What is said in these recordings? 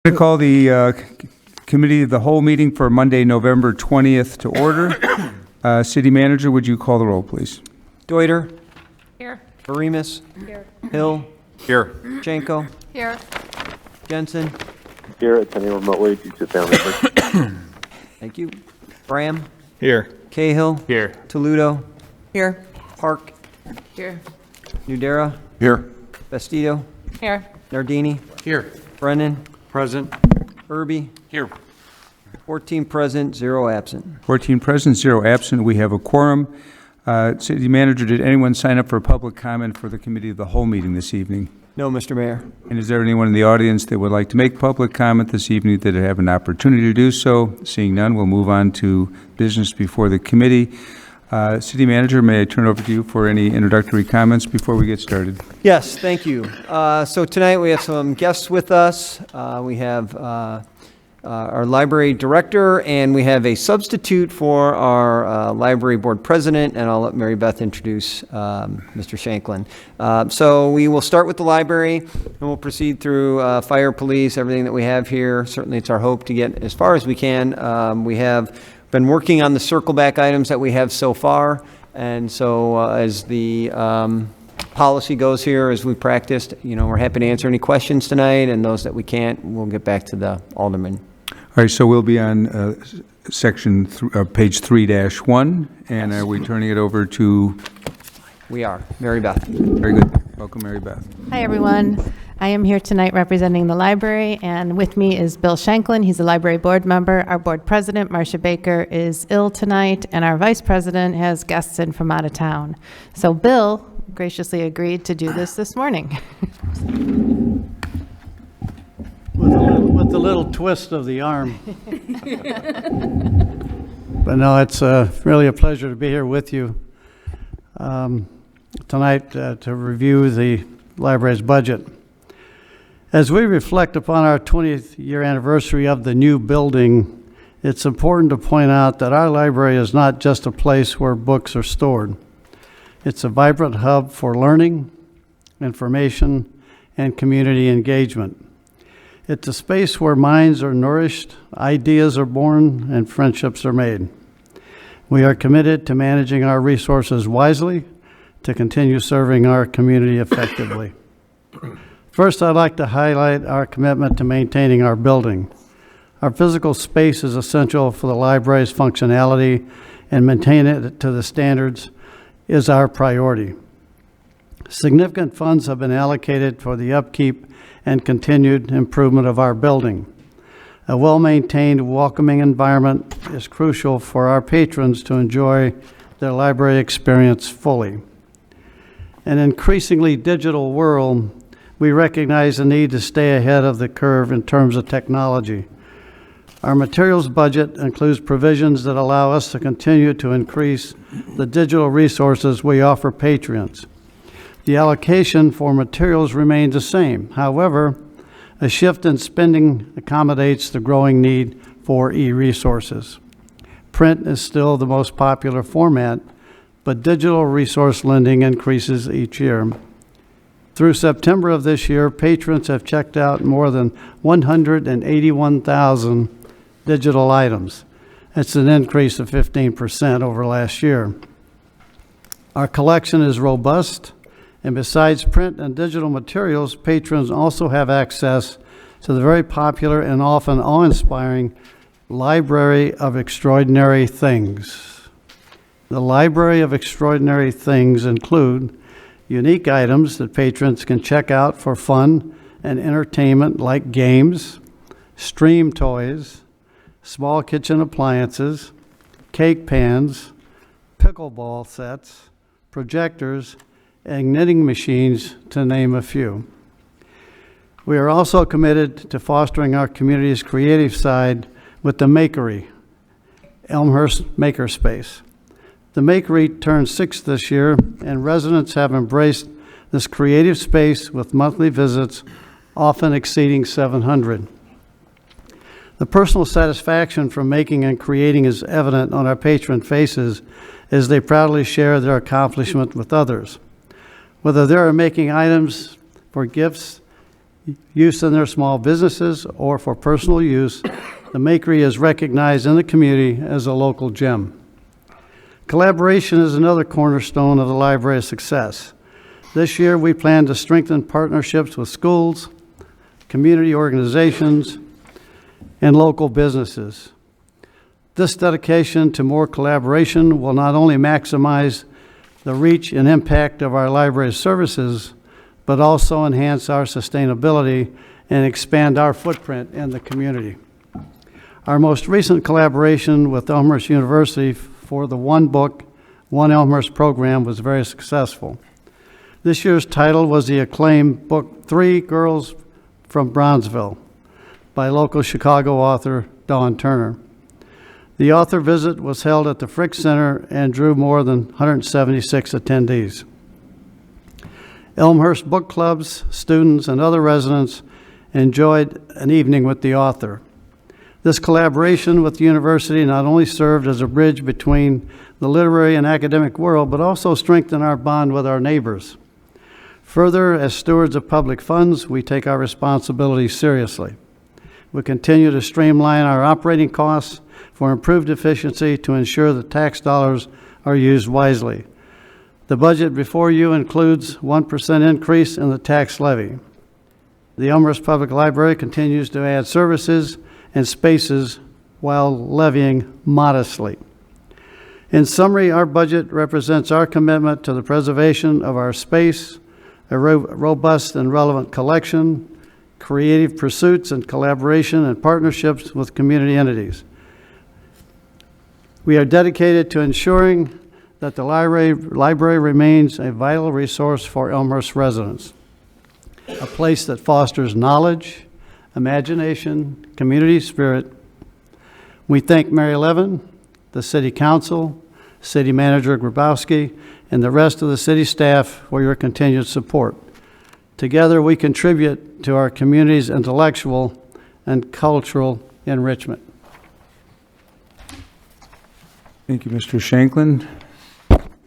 I'm going to call the Committee of the Whole meeting for Monday, November 20th to order. City Manager, would you call the roll, please? Deuter. Here. Barimus. Here. Hill. Here. Janko. Here. Jensen. Here, attending remotely due to family emergency. Thank you. Bram. Here. Cahill. Here. Toledo. Here. Park. Here. Nudera. Here. Bastido. Here. Nardini. Here. Brennan. Present. Irby. Here. 14 present, 0 absent. 14 present, 0 absent. We have a quorum. City Manager, did anyone sign up for a public comment for the Committee of the Whole meeting this evening? No, Mr. Mayor. And is there anyone in the audience that would like to make public comment this evening that have an opportunity to do so? Seeing none, we'll move on to business before the committee. City Manager, may I turn it over to you for any introductory comments before we get started? Yes, thank you. So tonight we have some guests with us. We have our library director, and we have a substitute for our library board president, and I'll let Mary Beth introduce Mr. Shanklin. So we will start with the library, and we'll proceed through fire, police, everything that we have here. Certainly it's our hope to get as far as we can. We have been working on the circle back items that we have so far, and so as the policy goes here, as we practiced, we're happy to answer any questions tonight, and those that we can't, we'll get back to the alderman. All right, so we'll be on page 3-1, and are we turning it over to? We are. Mary Beth. Very good. Welcome, Mary Beth. Hi, everyone. I am here tonight representing the library, and with me is Bill Shanklin. He's a library board member. Our board president, Marcia Baker, is ill tonight, and our vice president has guests in from out of town. So Bill graciously agreed to do this morning. With the little twist of the arm. But no, it's really a pleasure to be here with you tonight to review the library's budget. As we reflect upon our 20th year anniversary of the new building, it's important to point out that our library is not just a place where books are stored. It's a vibrant hub for learning, information, and community engagement. It's a space where minds are nourished, ideas are born, and friendships are made. We are committed to managing our resources wisely to continue serving our community effectively. First, I'd like to highlight our commitment to maintaining our building. Our physical space is essential for the library's functionality, and maintaining it to the standards is our priority. Significant funds have been allocated for the upkeep and continued improvement of our building. A well-maintained, welcoming environment is crucial for our patrons to enjoy their library experience fully. In an increasingly digital world, we recognize the need to stay ahead of the curve in terms of technology. Our materials budget includes provisions that allow us to continue to increase the digital resources we offer patrons. The allocation for materials remains the same. However, a shift in spending accommodates the growing need for e-resources. Print is still the most popular format, but digital resource lending increases each year. Through September of this year, patrons have checked out more than 181,000 digital items. It's an increase of 15% over last year. Our collection is robust, and besides print and digital materials, patrons also have access to the very popular and often awe-inspiring Library of Extraordinary Things. The Library of Extraordinary Things include unique items that patrons can check out for fun and entertainment, like games, stream toys, small kitchen appliances, cake pans, pickleball sets, projectors, and knitting machines, to name a few. We are also committed to fostering our community's creative side with the Makery, Elmhurst Makerspace. The Makery turned 6 this year, and residents have embraced this creative space with monthly visits, often exceeding 700. The personal satisfaction from making and creating is evident on our patron faces as they proudly share their accomplishment with others. Whether they are making items for gifts, use in their small businesses or for personal use, the Makery is recognized in the community as a local gem. Collaboration is another cornerstone of the library's success. This year, we plan to strengthen partnerships with schools, community organizations, and local businesses. This dedication to more collaboration will not only maximize the reach and impact of our library's services, but also enhance our sustainability and expand our footprint in the community. Our most recent collaboration with Elmhurst University for the One Book, One Elmhurst program was very successful. This year's title was the acclaimed book, Three Girls from Bronzeville, by local Chicago author Dawn Turner. The author visit was held at the Frick Center and drew more than 176 attendees. Elmhurst book clubs, students, and other residents enjoyed an evening with the author. This collaboration with the university not only served as a bridge between the literary and academic world, but also strengthened our bond with our neighbors. Further, as stewards of public funds, we take our responsibilities seriously. We continue to streamline our operating costs for improved efficiency to ensure that tax dollars are used wisely. The budget before you includes 1% increase in the tax levy. The Elmhurst Public Library continues to add services and spaces while levying modestly. In summary, our budget represents our commitment to the preservation of our space, a robust and relevant collection, creative pursuits and collaboration and partnerships with community entities. We are dedicated to ensuring that the library remains a vital resource for Elmhurst residents, a place that fosters knowledge, imagination, community spirit. We thank Mary Levin, the City Council, City Manager Grabowski, and the rest of the city staff for your continued support. Together, we contribute to our community's intellectual and cultural enrichment. Thank you, Mr. Shanklin.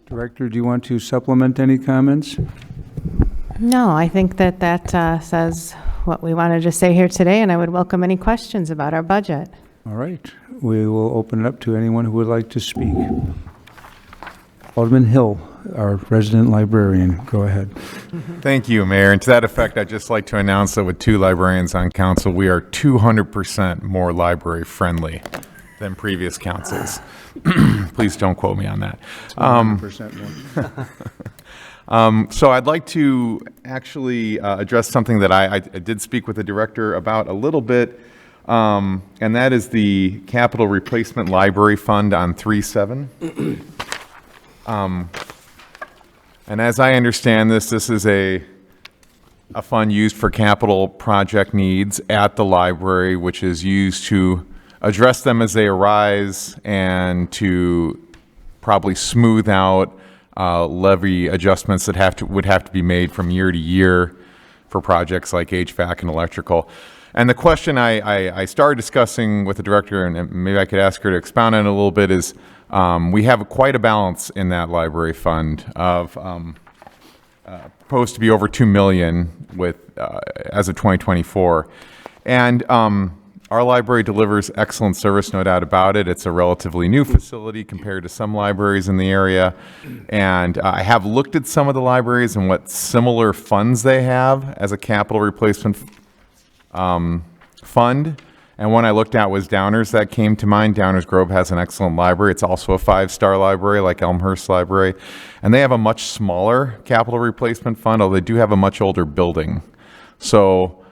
Director, do you want to supplement any comments? No, I think that says what we wanted to say here today, and I would welcome any questions about our budget. All right. We will open it up to anyone who would like to speak. Alderman Hill, our resident librarian, go ahead. Thank you, Mayor. And to that effect, I'd just like to announce that with 2 librarians on council, we are 200% more library friendly than previous councils. Please don't quote me on that. 100% more. So I'd like to actually address something that I did speak with the director about a little bit, and that is the Capital Replacement Library Fund on 3.7. And as I understand this is a fund used for capital project needs at the library, which is used to address them as they arise and to probably smooth out levy adjustments that would have to be made from year to year for projects like HVAC and electrical. And the question I started discussing with the director, and maybe I could ask her to expound on it a little bit, is we have quite a balance in that library fund of proposed to be over $2 million with as of 2024. And our library delivers excellent service, no doubt about it. It's a relatively new facility compared to some libraries in the area. And I have looked at some of the libraries and what similar funds they have as a capital replacement fund. And one I looked at was Downers that came to mind. Downers Grove has an excellent library. It's also a 5-star library like Elmhurst Library. And they have a much smaller capital replacement fund, although they do have a much older building. So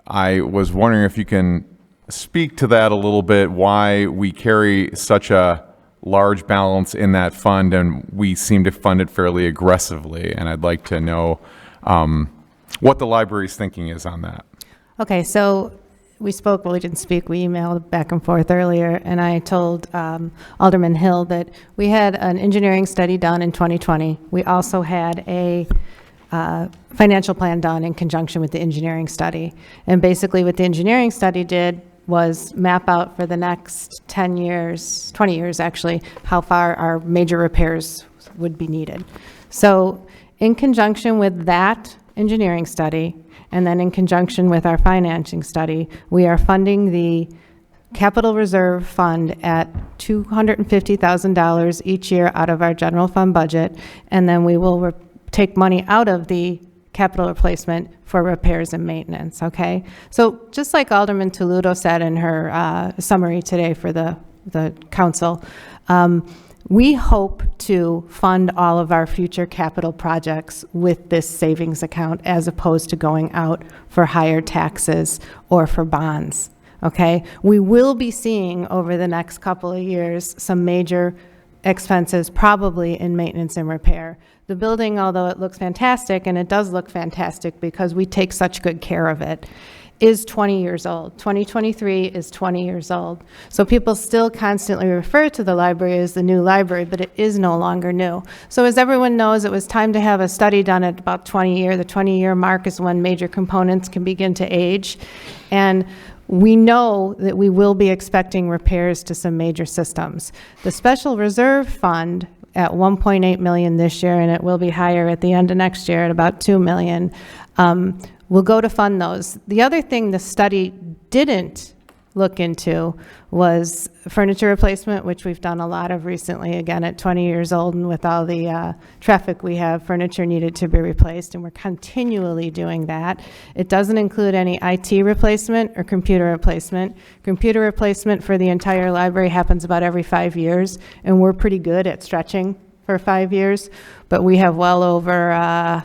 I was wondering if you can speak to that a little bit, why we carry such a large balance in that fund and we seem to fund it fairly aggressively. And I'd like to know what the library's thinking is on that. Okay, so we spoke, well, we didn't speak, we emailed back and forth earlier, and I told Alderman Hill that we had an engineering study done in 2020. We also had a financial plan done in conjunction with the engineering study. And basically what the engineering study did was map out for the next 10 years, 20 years actually, how far our major repairs would be needed. So in conjunction with that engineering study, and then in conjunction with our financing study, we are funding the Capital Reserve Fund at $250,000 each year out of our general fund budget, and then we will take money out of the capital replacement for repairs and maintenance, okay? So just like Alderman Toludo said in her summary today for the council, we hope to fund all of our future capital projects with this savings account as opposed to going out for higher taxes or for bonds. Okay, we will be seeing over the next couple of years some major expenses, probably in maintenance and repair. The building, although it looks fantastic, and it does look fantastic because we take such good care of it, is 20 years old. 2023 is 20 years old. So people still constantly refer to the library as the new library, but it is no longer new. So as everyone knows, it was time to have a study done at about 20 year. The 20-year mark is when major components can begin to age. And we know that we will be expecting repairs to some major systems. The Special Reserve Fund at 1.8 million this year, and it will be higher at the end of next year at about 2 million, will go to fund those. The other thing the study didn't look into was furniture replacement, which we've done a lot of recently. Again, at 20 years old and with all the traffic we have, furniture needed to be replaced, and we're continually doing that. It doesn't include any IT replacement or computer replacement. Computer replacement for the entire library happens about every 5 years, and we're pretty good at stretching for 5 years, but we have well over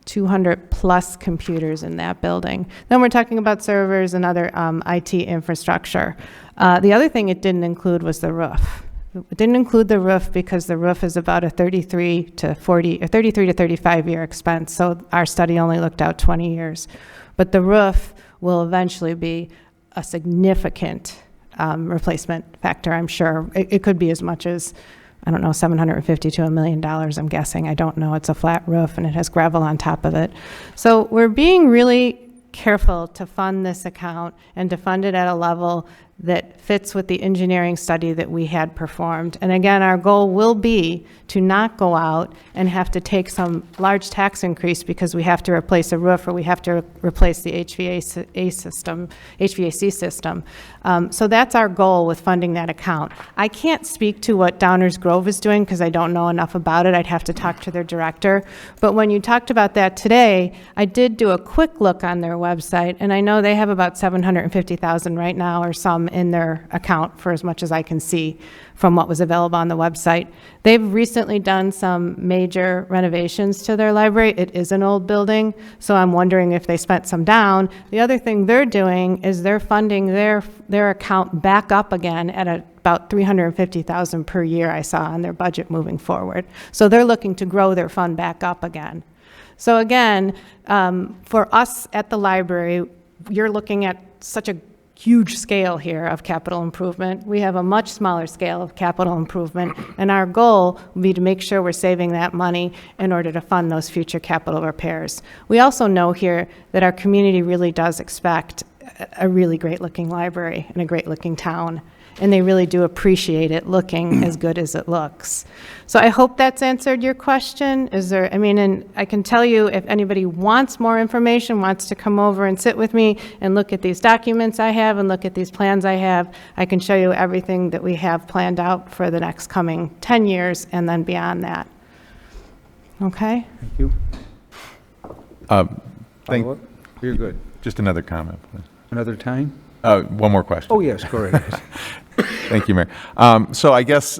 200 plus computers in that building. Then we're talking about servers and other IT infrastructure. The other thing it didn't include was the roof. It didn't include the roof because the roof is about a 33 to 35 year expense. So our study only looked out 20 years. But the roof will eventually be a significant replacement factor, I'm sure. It could be as much as, I don't know, $750 to $1 million, I'm guessing. I don't know. It's a flat roof and it has gravel on top of it. So we're being really careful to fund this account and to fund it at a level that fits with the engineering study that we had performed. And again, our goal will be to not go out and have to take some large tax increase because we have to replace a roof or we have to replace the HVAC system. So that's our goal with funding that account. I can't speak to what Downers Grove is doing because I don't know enough about it. I'd have to talk to their director. But when you talked about that today, I did do a quick look on their website, and I know they have about $750,000 right now or some in their account for as much as I can see from what was available on the website. They've recently done some major renovations to their library. It is an old building, so I'm wondering if they spent some down. The other thing they're doing is they're funding their account back up again at about $350,000 per year I saw on their budget moving forward. So they're looking to grow their fund back up again. So again, for us at the library, you're looking at such a huge scale here of capital improvement. We have a much smaller scale of capital improvement, and our goal will be to make sure we're saving that money in order to fund those future capital repairs. We also know here that our community really does expect a really great looking library and a great looking town, and they really do appreciate it looking as good as it looks. So I hope that's answered your question. And I can tell you if anybody wants more information, wants to come over and sit with me and look at these documents I have and look at these plans I have, I can show you everything that we have planned out for the next coming 10 years and then beyond that. Okay? Thank you. You're good. Just another comment, please. Another time? One more question. Oh, yes, go right ahead. Thank you, Mayor. So I guess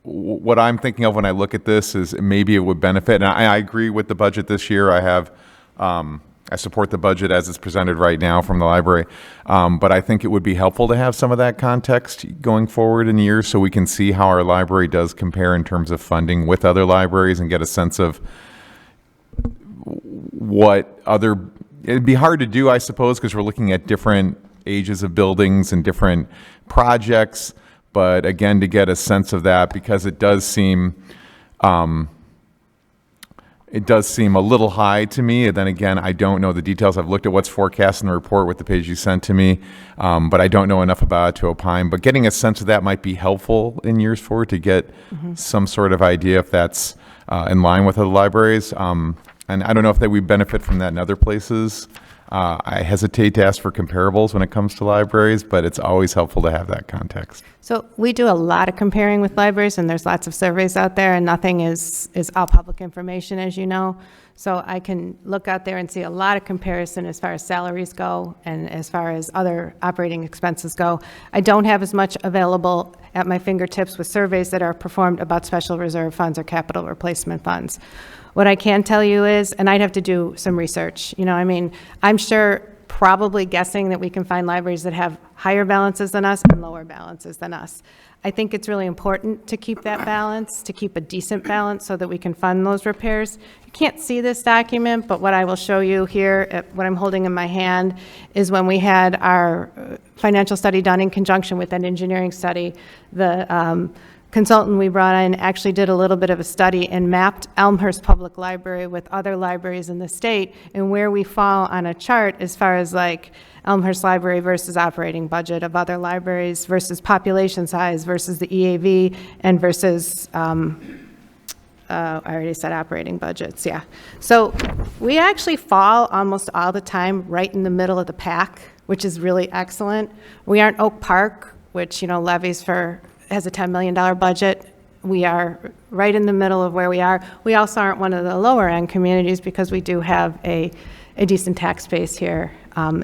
what I'm thinking of when I look at this is maybe it would benefit, and I agree with the budget this year. I support the budget as it's presented right now from the library, but I think it would be helpful to have some of that context going forward in years so we can see how our library does compare in terms of funding with other libraries and get a sense of what other, it'd be hard to do, I suppose, because we're looking at different ages of buildings and different projects, but again, to get a sense of that, because it does seem a little high to me. And then again, I don't know the details. I've looked at what's forecast in the report with the page you sent to me, but I don't know enough about it to opine. But getting a sense of that might be helpful in years forward to get some sort of idea if that's in line with other libraries. And I don't know if that we benefit from that in other places. I hesitate to ask for comparables when it comes to libraries, but it's always helpful to have that context. So we do a lot of comparing with libraries, and there's lots of surveys out there, and nothing is all public information, as you know. So I can look out there and see a lot of comparison as far as salaries go and as far as other operating expenses go. I don't have as much available at my fingertips with surveys that are performed about special reserve funds or capital replacement funds. What I can tell you is, and I'd have to do some research, I mean, I'm sure, probably guessing that we can find libraries that have higher balances than us and lower balances than us. I think it's really important to keep that balance, to keep a decent balance so that we can fund those repairs. You can't see this document, but what I will show you here, what I'm holding in my hand, is when we had our financial study done in conjunction with an engineering study. The consultant we brought in actually did a little bit of a study and mapped Elmhurst Public Library with other libraries in the state and where we fall on a chart as far as like Elmhurst Library versus operating budget of other libraries versus population size versus the EAV and versus, I already said operating budgets, yeah. So we actually fall almost all the time right in the middle of the pack, which is really excellent. We aren't Oak Park, which, levies has a $10 million budget. We are right in the middle of where we are. We also aren't one of the lower end communities because we do have a decent tax base here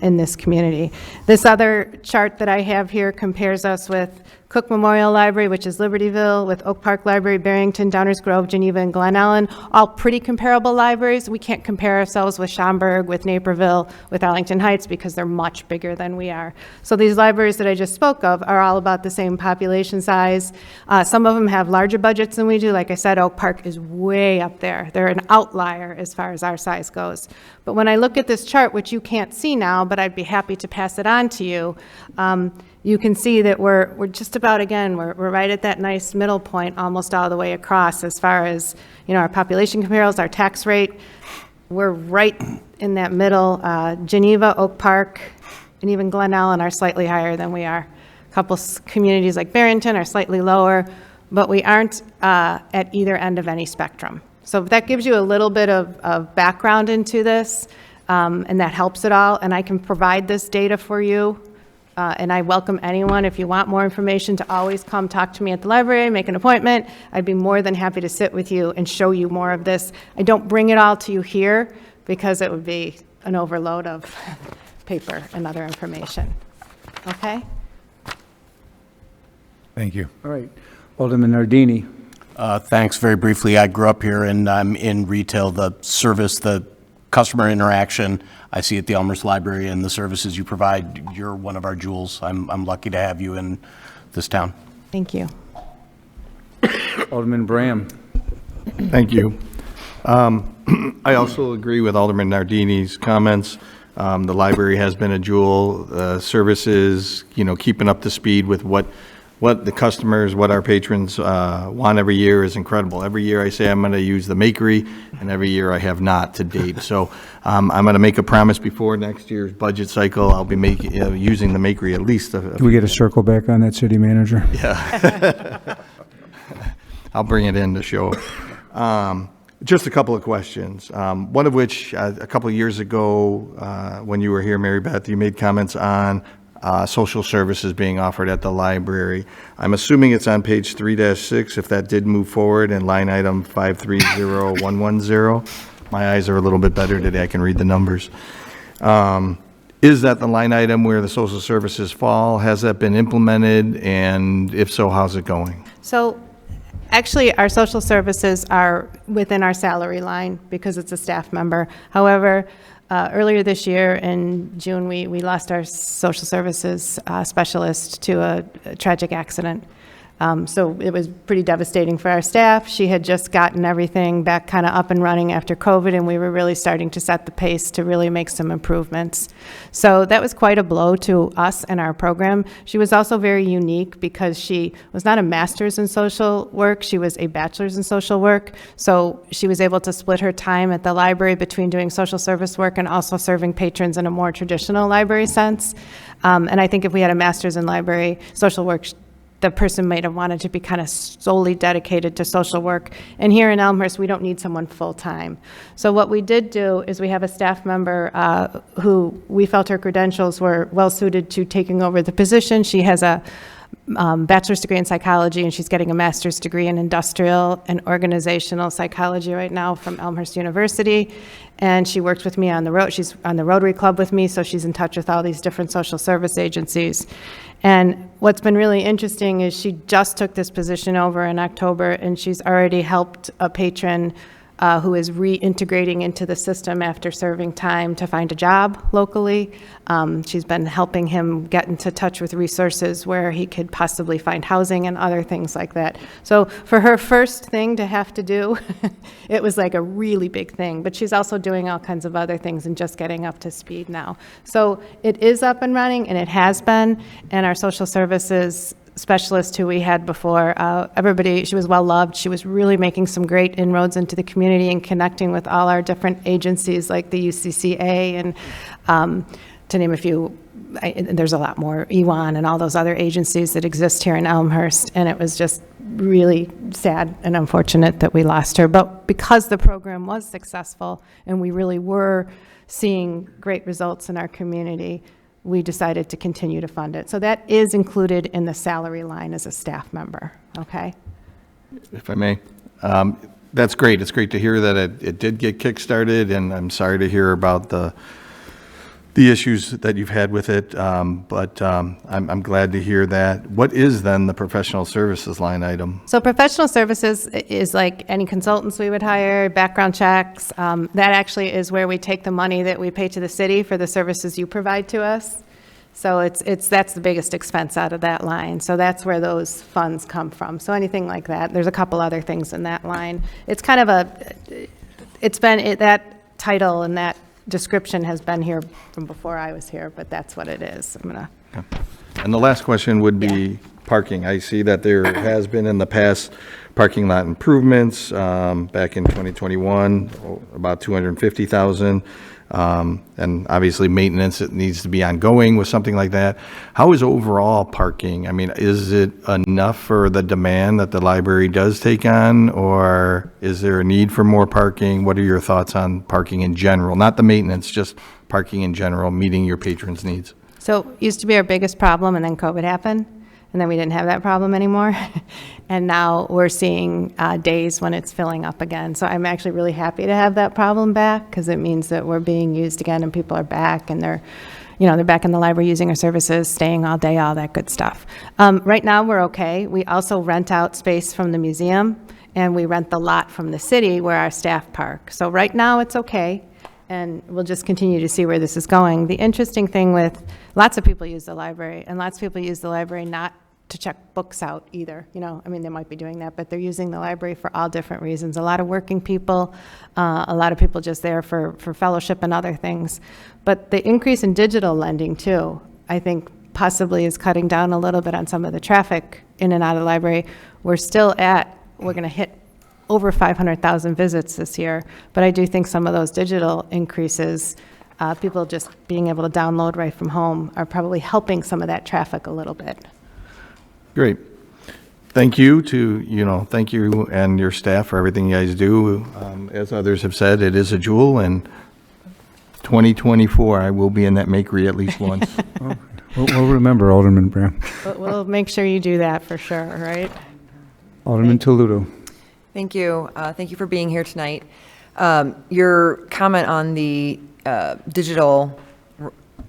in this community. This other chart that I have here compares us with Cook Memorial Library, which is Libertyville, with Oak Park Library, Barrington, Downers Grove, Geneva, and Glen Ellen, all pretty comparable libraries. We can't compare ourselves with Schaumburg, with Naperville, with Arlington Heights, because they're much bigger than we are. So these libraries that I just spoke of are all about the same population size. Some of them have larger budgets than we do. Like I said, Oak Park is way up there. They're an outlier as far as our size goes. But when I look at this chart, which you can't see now, but I'd be happy to pass it on to you, you can see that we're just about, again, we're right at that nice middle point almost all the way across as far as, our population comparables, our tax rate. We're right in that middle. Geneva, Oak Park, and even Glen Ellen are slightly higher than we are. A couple communities like Barrington are slightly lower, but we aren't at either end of any spectrum. So that gives you a little bit of background into this, and that helps it all. And I can provide this data for you. And I welcome anyone, if you want more information, to always come talk to me at the library, make an appointment. I'd be more than happy to sit with you and show you more of this. I don't bring it all to you here because it would be an overload of paper and other information. Okay? Thank you. All right. Alderman Nardini. Thanks. Very briefly, I grew up here and I'm in retail. The service, the customer interaction I see at the Elmhurst Library and the services you provide, you're one of our jewels. I'm lucky to have you in this town. Thank you. Alderman Bram. Thank you. I also agree with Alderman Nardini's comments. The library has been a jewel. Services, keeping up to speed with what the customers, what our patrons want every year is incredible. Every year I say I'm going to use the Makery, and every year I have not to date. So I'm going to make a promise before next year's budget cycle. I'll be using the Makery at least. Can we get a circle back on that, City Manager? Yeah. I'll bring it in to show. Just a couple of questions. One of which, a couple of years ago, when you were here, Mary Beth, you made comments on social services being offered at the library. I'm assuming it's on page 3-6, if that did move forward, in line item 530110. My eyes are a little bit better today. I can read the numbers. Is that the line item where the social services fall? Has that been implemented? And if so, how's it going? So actually, our social services are within our salary line because it's a staff member. However, earlier this year in June, we lost our social services specialist to a tragic accident. So it was pretty devastating for our staff. She had just gotten everything back kind of up and running after COVID, and we were really starting to set the pace to really make some improvements. So that was quite a blow to us and our program. She was also very unique because she was not a master's in social work, she was a bachelor's in social work. So she was able to split her time at the library between doing social service work and also serving patrons in a more traditional library sense. And I think if we had a master's in library social work, the person might have wanted to be kind of solely dedicated to social work. And here in Elmhurst, we don't need someone full-time. So what we did do is we have a staff member who we felt her credentials were well-suited to taking over the position. She has a bachelor's degree in psychology, and she's getting a master's degree in industrial and organizational psychology right now from Elmhurst University. And she works with me on the road. She's on the Rotary Club with me, so she's in touch with all these different social service agencies. And what's been really interesting is she just took this position over in October, and she's already helped a patron who is reintegrating into the system after serving time to find a job locally. She's been helping him get into touch with resources where he could possibly find housing and other things like that. So for her first thing to have to do, it was like a really big thing, but she's also doing all kinds of other things and just getting up to speed now. So it is up and running, and it has been, and our social services specialist who we had before, she was well loved. She was really making some great inroads into the community and connecting with all our different agencies like the UCCA and to name a few, there's a lot more, EWAN and all those other agencies that exist here in Elmhurst. And it was just really sad and unfortunate that we lost her. But because the program was successful and we really were seeing great results in our community, we decided to continue to fund it. So that is included in the salary line as a staff member, okay? If I may. That's great. It's great to hear that it did get kickstarted, and I'm sorry to hear about the issues that you've had with it, but I'm glad to hear that. What is then the professional services line item? So professional services is like any consultants we would hire, background checks. That actually is where we take the money that we pay to the city for the services you provide to us. So that's the biggest expense out of that line. So that's where those funds come from. So anything like that. There's a couple other things in that line. It's kind of that title and that description has been here from before I was here, but that's what it is. And the last question would be parking. I see that there has been in the past parking lot improvements, back in 2021, about 250,000. And obviously maintenance, it needs to be ongoing with something like that. How is overall parking? I mean, is it enough for the demand that the library does take on, or is there a need for more parking? What are your thoughts on parking in general? Not the maintenance, just parking in general, meeting your patrons' needs. So it used to be our biggest problem, and then COVID happened, and then we didn't have that problem anymore. And now we're seeing days when it's filling up again. So I'm actually really happy to have that problem back, because it means that we're being used again and people are back and they're back in the library using our services, staying all day, all that good stuff. Right now we're okay. We also rent out space from the museum, and we rent the lot from the city where our staff park. So right now it's okay, and we'll just continue to see where this is going. The interesting thing with lots of people use the library, and lots of people use the library not to check books out either. They might be doing that, but they're using the library for all different reasons. A lot of working people, a lot of people just there for fellowship and other things. But the increase in digital lending too, I think possibly is cutting down a little bit on some of the traffic in and out of the library. We're going to hit over 500,000 visits this year, but I do think some of those digital increases, people just being able to download right from home, are probably helping some of that traffic a little bit. Great. Thank you thank you and your staff for everything you guys do. As others have said, it is a jewel, and 2024, I will be in that makery at least once. We'll remember, Alderman Brown. We'll make sure you do that for sure, right? Alderman Toludo. Thank you. Thank you for being here tonight. Your comment on the digital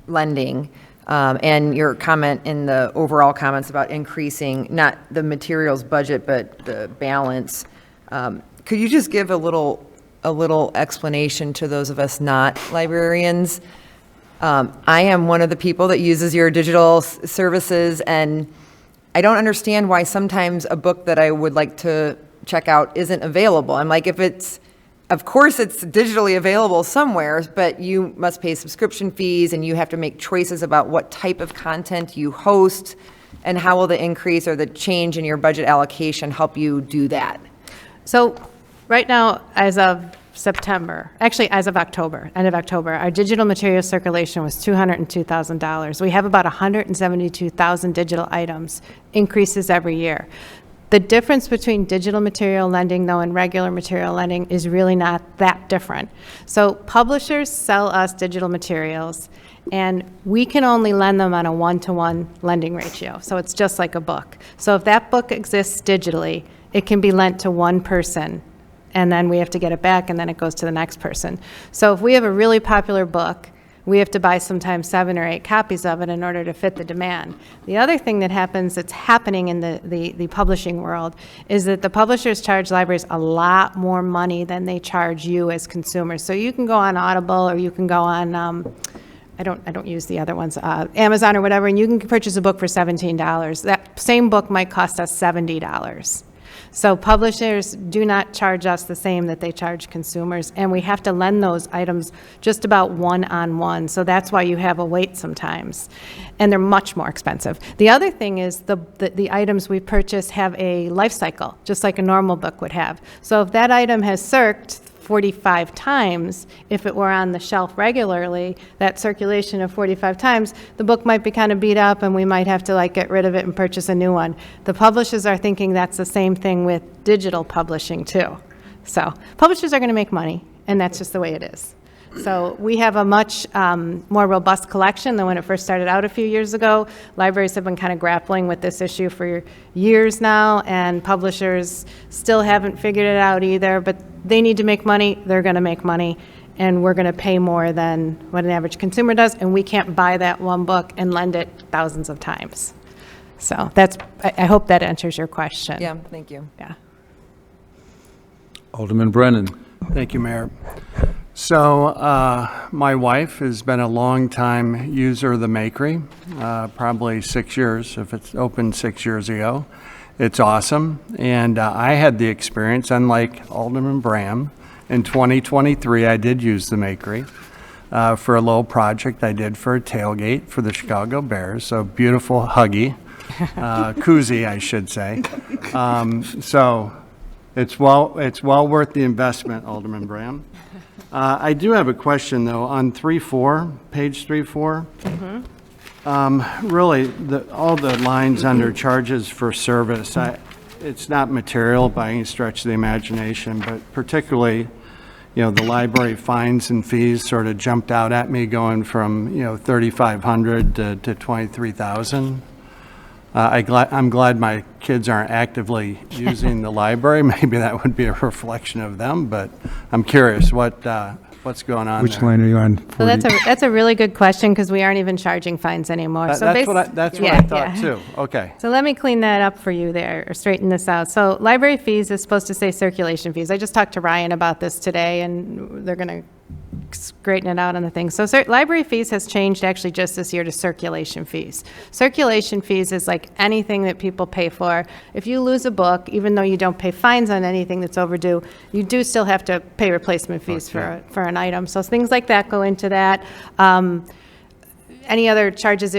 lending, and your comment in the overall comments about increasing not the materials budget but the balance. Could you just give a little explanation to those of us not librarians? I am one of the people that uses your digital services, and I don't understand why sometimes a book that I would like to check out isn't available. I'm like, of course it's digitally available somewhere, but you must pay subscription fees, and you have to make choices about what type of content you host, and how will the increase or the change in your budget allocation help you do that? So right now, as of September, actually as of October, end of October, our digital material circulation was $202,000. We have about 172,000 digital items, increases every year. The difference between digital material lending, though, and regular material lending is really not that different. So publishers sell us digital materials, and we can only lend them on a one-to-one lending ratio. So it's just like a book. So if that book exists digitally, it can be lent to one person, and then we have to get it back, and then it goes to the next person. So if we have a really popular book, we have to buy sometimes 7 or 8 copies of it in order to fit the demand. The other thing that happens, that's happening in the publishing world, is that the publishers charge libraries a lot more money than they charge you as consumers. So you can go on Audible, or you can go on, I don't use the other ones, Amazon or whatever, and you can purchase a book for $17. That same book might cost us $70. So publishers do not charge us the same that they charge consumers, and we have to lend those items just about one-on-one. So that's why you have a wait sometimes, and they're much more expensive. The other thing is the items we purchase have a life cycle, just like a normal book would have. So if that item has circed 45 times, if it were on the shelf regularly, that circulation of 45 times, the book might be kind of beat up, and we might have to like get rid of it and purchase a new one. The publishers are thinking that's the same thing with digital publishing too. So publishers are going to make money, and that's just the way it is. So we have a much more robust collection than when it first started out a few years ago. Libraries have been kind of grappling with this issue for years now, and publishers still haven't figured it out either, but they need to make money, they're going to make money, and we're going to pay more than what an average consumer does, and we can't buy that one book and lend it thousands of times. So that's, I hope that answers your question. Yeah, thank you. Yeah. Alderman Brennan. Thank you, Mayor. So my wife has been a long-time user of the Makery, probably 6 years, if it's opened 6 years ago. It's awesome, and I had the experience, unlike Alderman Bram, in 2023 I did use the Makery for a little project I did for a tailgate for the Chicago Bears, so beautiful huggy, koozie I should say. So it's well worth the investment, Alderman Bram. I do have a question, though, on page 3.4. Really, all the lines under charges for service, it's not material by any stretch of the imagination, but particularly, the library fines and fees sort of jumped out at me, going from, $3,500 to $23,000. I'm glad my kids aren't actively using the library. Maybe that would be a reflection of them, but I'm curious what's going on Which there. line are you on? So that's a really good question, because we aren't even charging fines anymore. So That's what I thought too. Okay. So let me clean that up for you there, or straighten this out. So library fees is supposed to say circulation fees. I just talked to Ryan about this today, and they're going to straighten it out on the thing. So library fees has changed actually just this year to circulation fees. Circulation fees is like anything that people pay for. If you lose a book, even though you don't pay fines on anything that's overdue, you do still have to pay replacement fees for an item. So things like that go into that. Any other charges,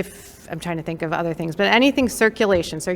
I'm trying to think of other things, but anything circulation is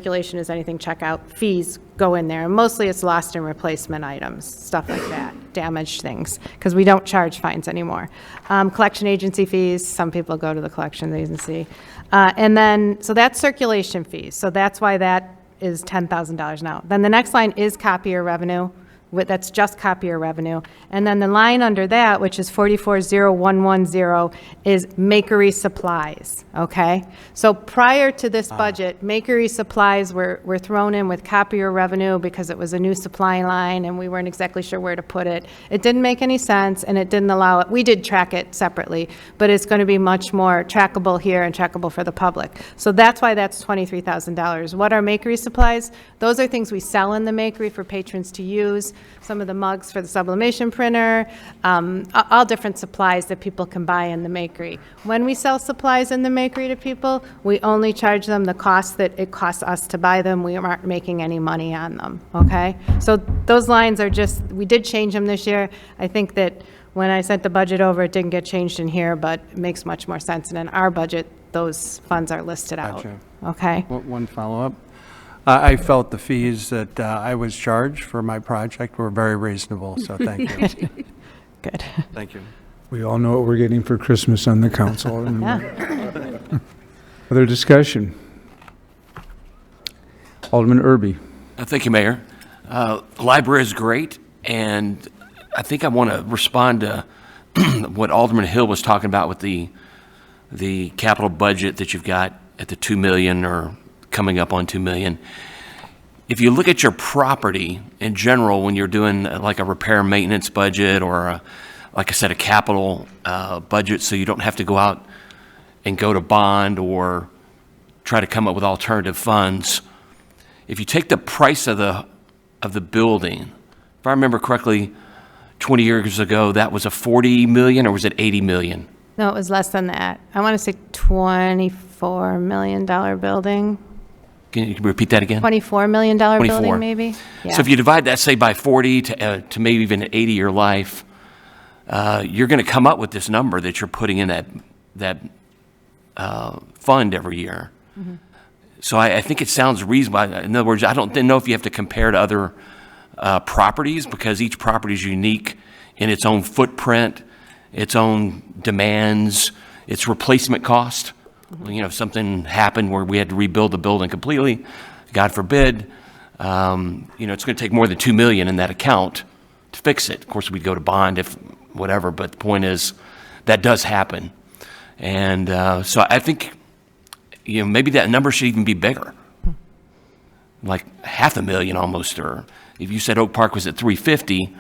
anything checkout, fees go in there. And mostly it's lost and replacement items, stuff like that, damaged things, because we don't charge fines anymore. Collection agency fees, some people go to the collection agency. And then, so that's circulation fees. So that's why that is $10,000 now. Then the next line is copier revenue. That's just copier revenue. And then the line under that, which is 440110, is Makery supplies, okay? So prior to this budget, Makery supplies were thrown in with copier revenue because it was a new supply line and we weren't exactly sure where to put it. It didn't make any sense, and it didn't allow it. We did track it separately, but it's going to be much more trackable here and trackable for the public. So that's why that's $23,000. What are Makery supplies? Those are things we sell in the Makery for patrons to use. Some of the mugs for the sublimation printer, all different supplies that people can buy in the Makery. When we sell supplies in the Makery to people, we only charge them the cost that it costs us to buy them. We aren't making any money on them, okay? So those lines are just, we did change them this year. I think that when I sent the budget over, it didn't get changed in here, but it makes much more sense. And in our budget, those funds are listed out, Gotcha. okay? One follow-up. I felt the fees that I was charged for my project were very reasonable, so thank you. Good. Thank you. We all know what we're getting for Christmas on the council. Yeah. Other discussion? Alderman Irby. Thank you, Mayor. The library is great, and I think I want to respond to what Alderman Hill was talking about with the capital budget that you've got at the 2 million or coming up on 2 million. If you look at your property in general, when you're doing like a repair and maintenance budget or like I said, a capital budget, so you don't have to go out and go to bond or try to come up with alternative funds. If you take the price of the building, if I remember correctly, 20 years ago, that was a 40 million or was it 80 million? No, it was less than that. I want to say $24 million building. Can you repeat that again? $24 million 24. building, maybe? Yeah. So if you divide that, say, by 40 to maybe even an 80-year life, you're going to come up with this number that you're putting in that fund every year. Mm-hmm. So I think it sounds reasonable. In other words, I don't know if you have to compare to other properties because each property is unique in its own footprint, its own demands, its replacement cost. Mm-hmm. You know, if something happened where we had to rebuild the building completely, God forbid, you know, it's going to take more than 2 million in that account to fix it. Of course, we'd go to bond if whatever, but the point is that does happen. And so I think, you know, maybe that number should even be bigger, like 500,000 almost. Or if you said Oak Park was at 350.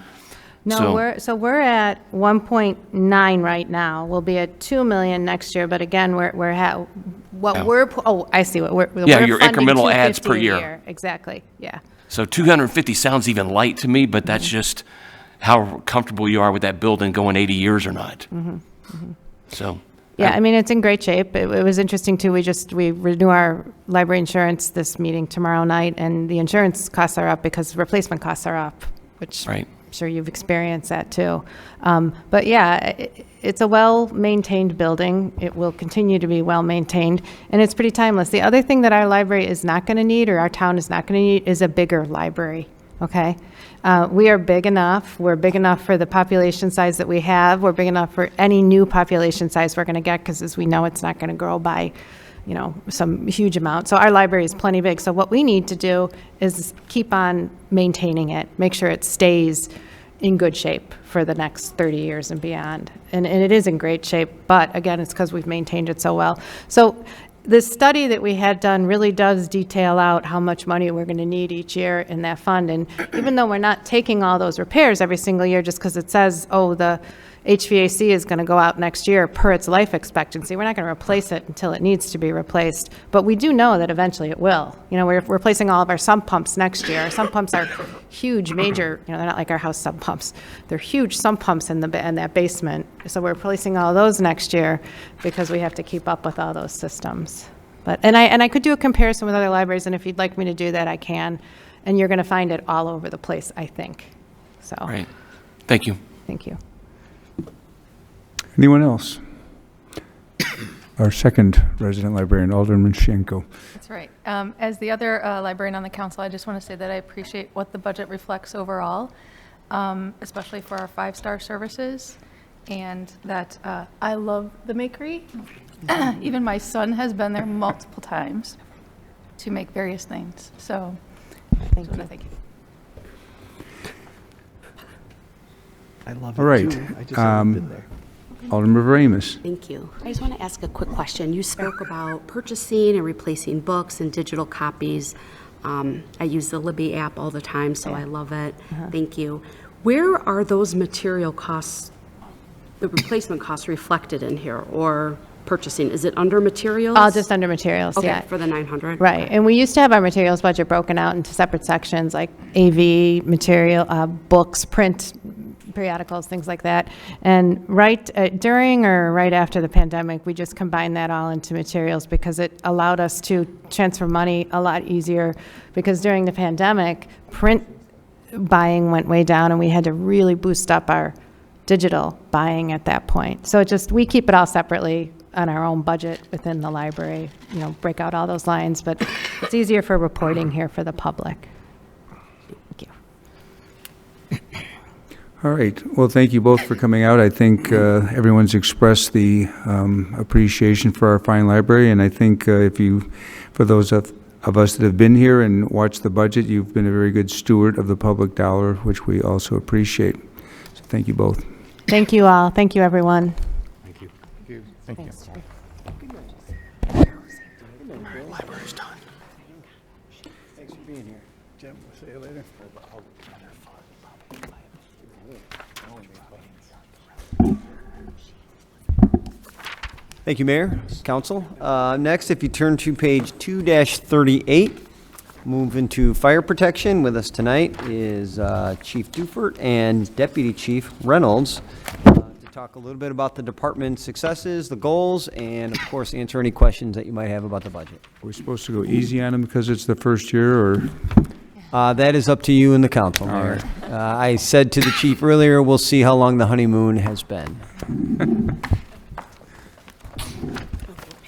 No, we're at 1.9 right now. We'll be at 2 million next year, but again, I see what we're your funding incremental adds 250 per a year. Exactly, yeah. So 250 sounds even light to me, but that's just how comfortable you are with that building going 80 years or not. So. Yeah, I mean, it's in great shape. It was interesting too. We renew our library insurance this meeting tomorrow night, and the insurance costs are up because replacement costs are up, which Right. I'm sure you've experienced that too. But yeah, it's a well-maintained building. It will continue to be well-maintained, and it's pretty timeless. The other thing that our library is not going to need, or our town is not going to need, is a bigger library, okay? We are big enough. We're big enough for the population size that we have. We're big enough for any new population size we're going to get, because as we know, it's not going to grow by, you know, some huge amount. So our library is plenty big. So what we need to do is keep on maintaining it, make sure it stays in good shape for the next 30 years and beyond. And it is in great shape, but again, it's because we've maintained it so well. So the study that we had done really does detail out how much money we're going to need each year in that fund. And even though we're not taking all those repairs every single year just because it says, oh, the HVAC is going to go out next year per its life expectancy, we're not going to replace it until it needs to be replaced. But we do know that eventually it will. You know, we're replacing all of our sump pumps next year. Our sump pumps are huge, major, you know, they're not like our house sump pumps. They're huge sump pumps in that basement. So we're replacing all of those next year because we have to keep up with all those systems. But and I could do a comparison with other libraries, and if you'd like me to do that, I can. And you're going to find it all over the place, I think. So. Right. Thank you. Thank you. Anyone else? Our second resident librarian, Alderman Schenko. That's right. As the other librarian on the council, I just want to say that I appreciate what the budget reflects overall, especially for our 5-star services, and that I love the Makery. Even my son has been there multiple times to make various things. So, thank you. Thank you. I love All right. it too. I just haven't been there. Alderman Ramus. Thank you. I just want to ask a quick question. You spoke about purchasing and replacing books and digital copies. I use the Libby app all the time, so I love it. Thank you. Where are those material costs, the replacement costs reflected in here, or purchasing? Is it under materials? All just under materials, okay, yeah. for the 900? Right, Okay. and we used to have our materials budget broken out into separate sections, like AV, material, books, print, periodicals, things like that. And during or right after the pandemic, we just combined that all into materials because it allowed us to transfer money a lot easier, because during the pandemic, print buying went way down and we had to really boost up our digital buying at that point. So we keep it all separately on our own budget within the library, you know, break out all those lines, but it's easier for reporting here for the public. Thank you. All right. Well, thank you both for coming out. I think everyone's expressed the appreciation for our fine library, and I think for those of us that have been here and watched the budget, you've been a very good steward of the public dollar, which we also appreciate. So thank you both. Thank you all. Thank you, everyone. Thank you. Thank you. Thanks, Jerry. Library's done. Thanks for being here. Jim, we'll see you later. Thank you, Mayor, Council. Next, if you turn to page 2-38, move into fire protection. With us tonight is Chief Dufert and Deputy Chief Reynolds to talk a little bit about the department's successes, the goals, and of course, answer any questions that you might have about the budget. We're supposed to go easy on them because it's the first year, or? That is up to you and the council, Mayor. I said to the chief earlier, we'll see how long the honeymoon has been.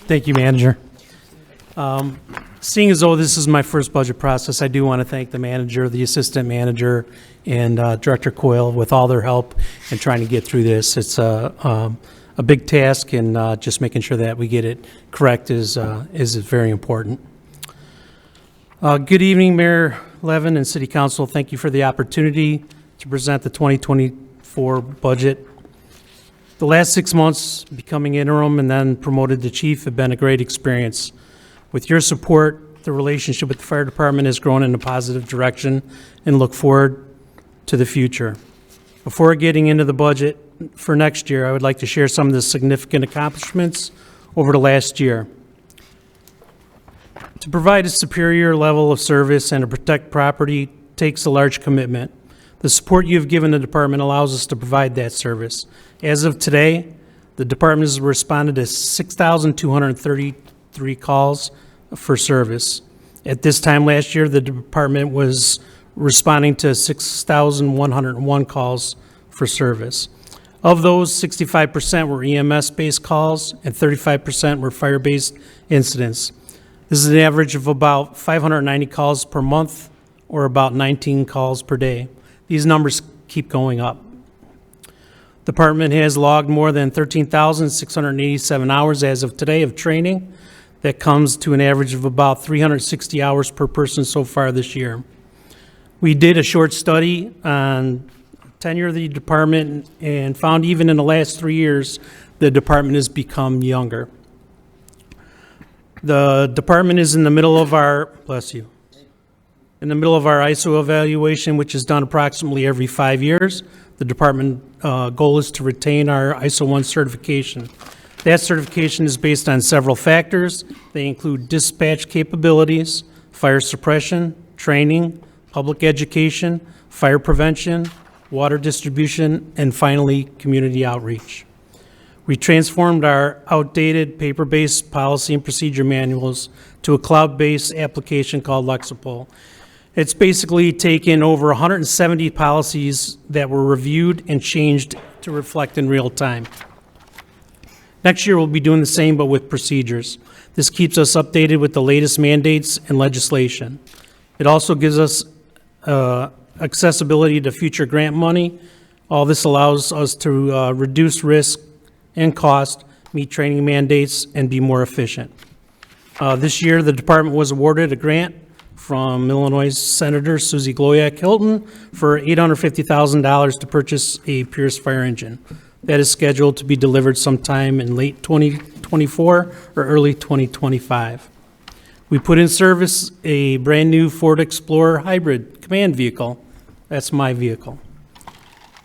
Thank you, Manager. Seeing as though this is my first budget process, I do want to thank the manager, the assistant manager, and Director Coyle with all their help in trying to get through this. It's a big task, and just making sure that we get it correct is very important. Good evening, Mayor Levin and City Council. Thank you for the opportunity to present the 2024 budget. The last 6 months, becoming interim and then promoted to chief, have been a great experience. With your support, the relationship with the fire department has grown in a positive direction, and look forward to the future. Before getting into the budget for next year, I would like to share some of the significant accomplishments over the last year. To provide a superior level of service and to protect property takes a large commitment. The support you have given the department allows us to provide that service. As of today, the department has responded to 6,233 calls for service. At this time last year, the department was responding to 6,101 calls for service. Of those, 65% were EMS-based calls and 35% were fire-based incidents. This is an average of about 590 calls per month, or about 19 calls per day. These numbers keep going up. The department has logged more than 13,687 hours as of today of training. That comes to an average of about 360 hours per person so far this year. We did a short study on tenure of the department and found even in the last 3 years, the department has become younger. The department is in the middle of our, in the middle of our ISO evaluation, which is done approximately every 5 years. The department goal is to retain our ISO 1 certification. That certification is based on several factors. They include dispatch capabilities, fire suppression, training, public education, fire prevention, water distribution, and finally, community outreach. We transformed our outdated paper-based policy and procedure manuals to a cloud-based application called Lexipol. It's basically taken over 170 policies that were reviewed and changed to reflect in real time. Next year, we'll be doing the same, but with procedures. This keeps us updated with the latest mandates and legislation. It also gives us accessibility to future grant money. All this allows us to reduce risk and cost, meet training mandates, and be more efficient. This year, the department was awarded a grant from Illinois Senator Susie Gloyak Hilton for $850,000 to purchase a Pierce fire engine. That is scheduled to be delivered sometime in late 2024 or early 2025. We put in service a brand-new Ford Explorer hybrid command vehicle. That's my vehicle.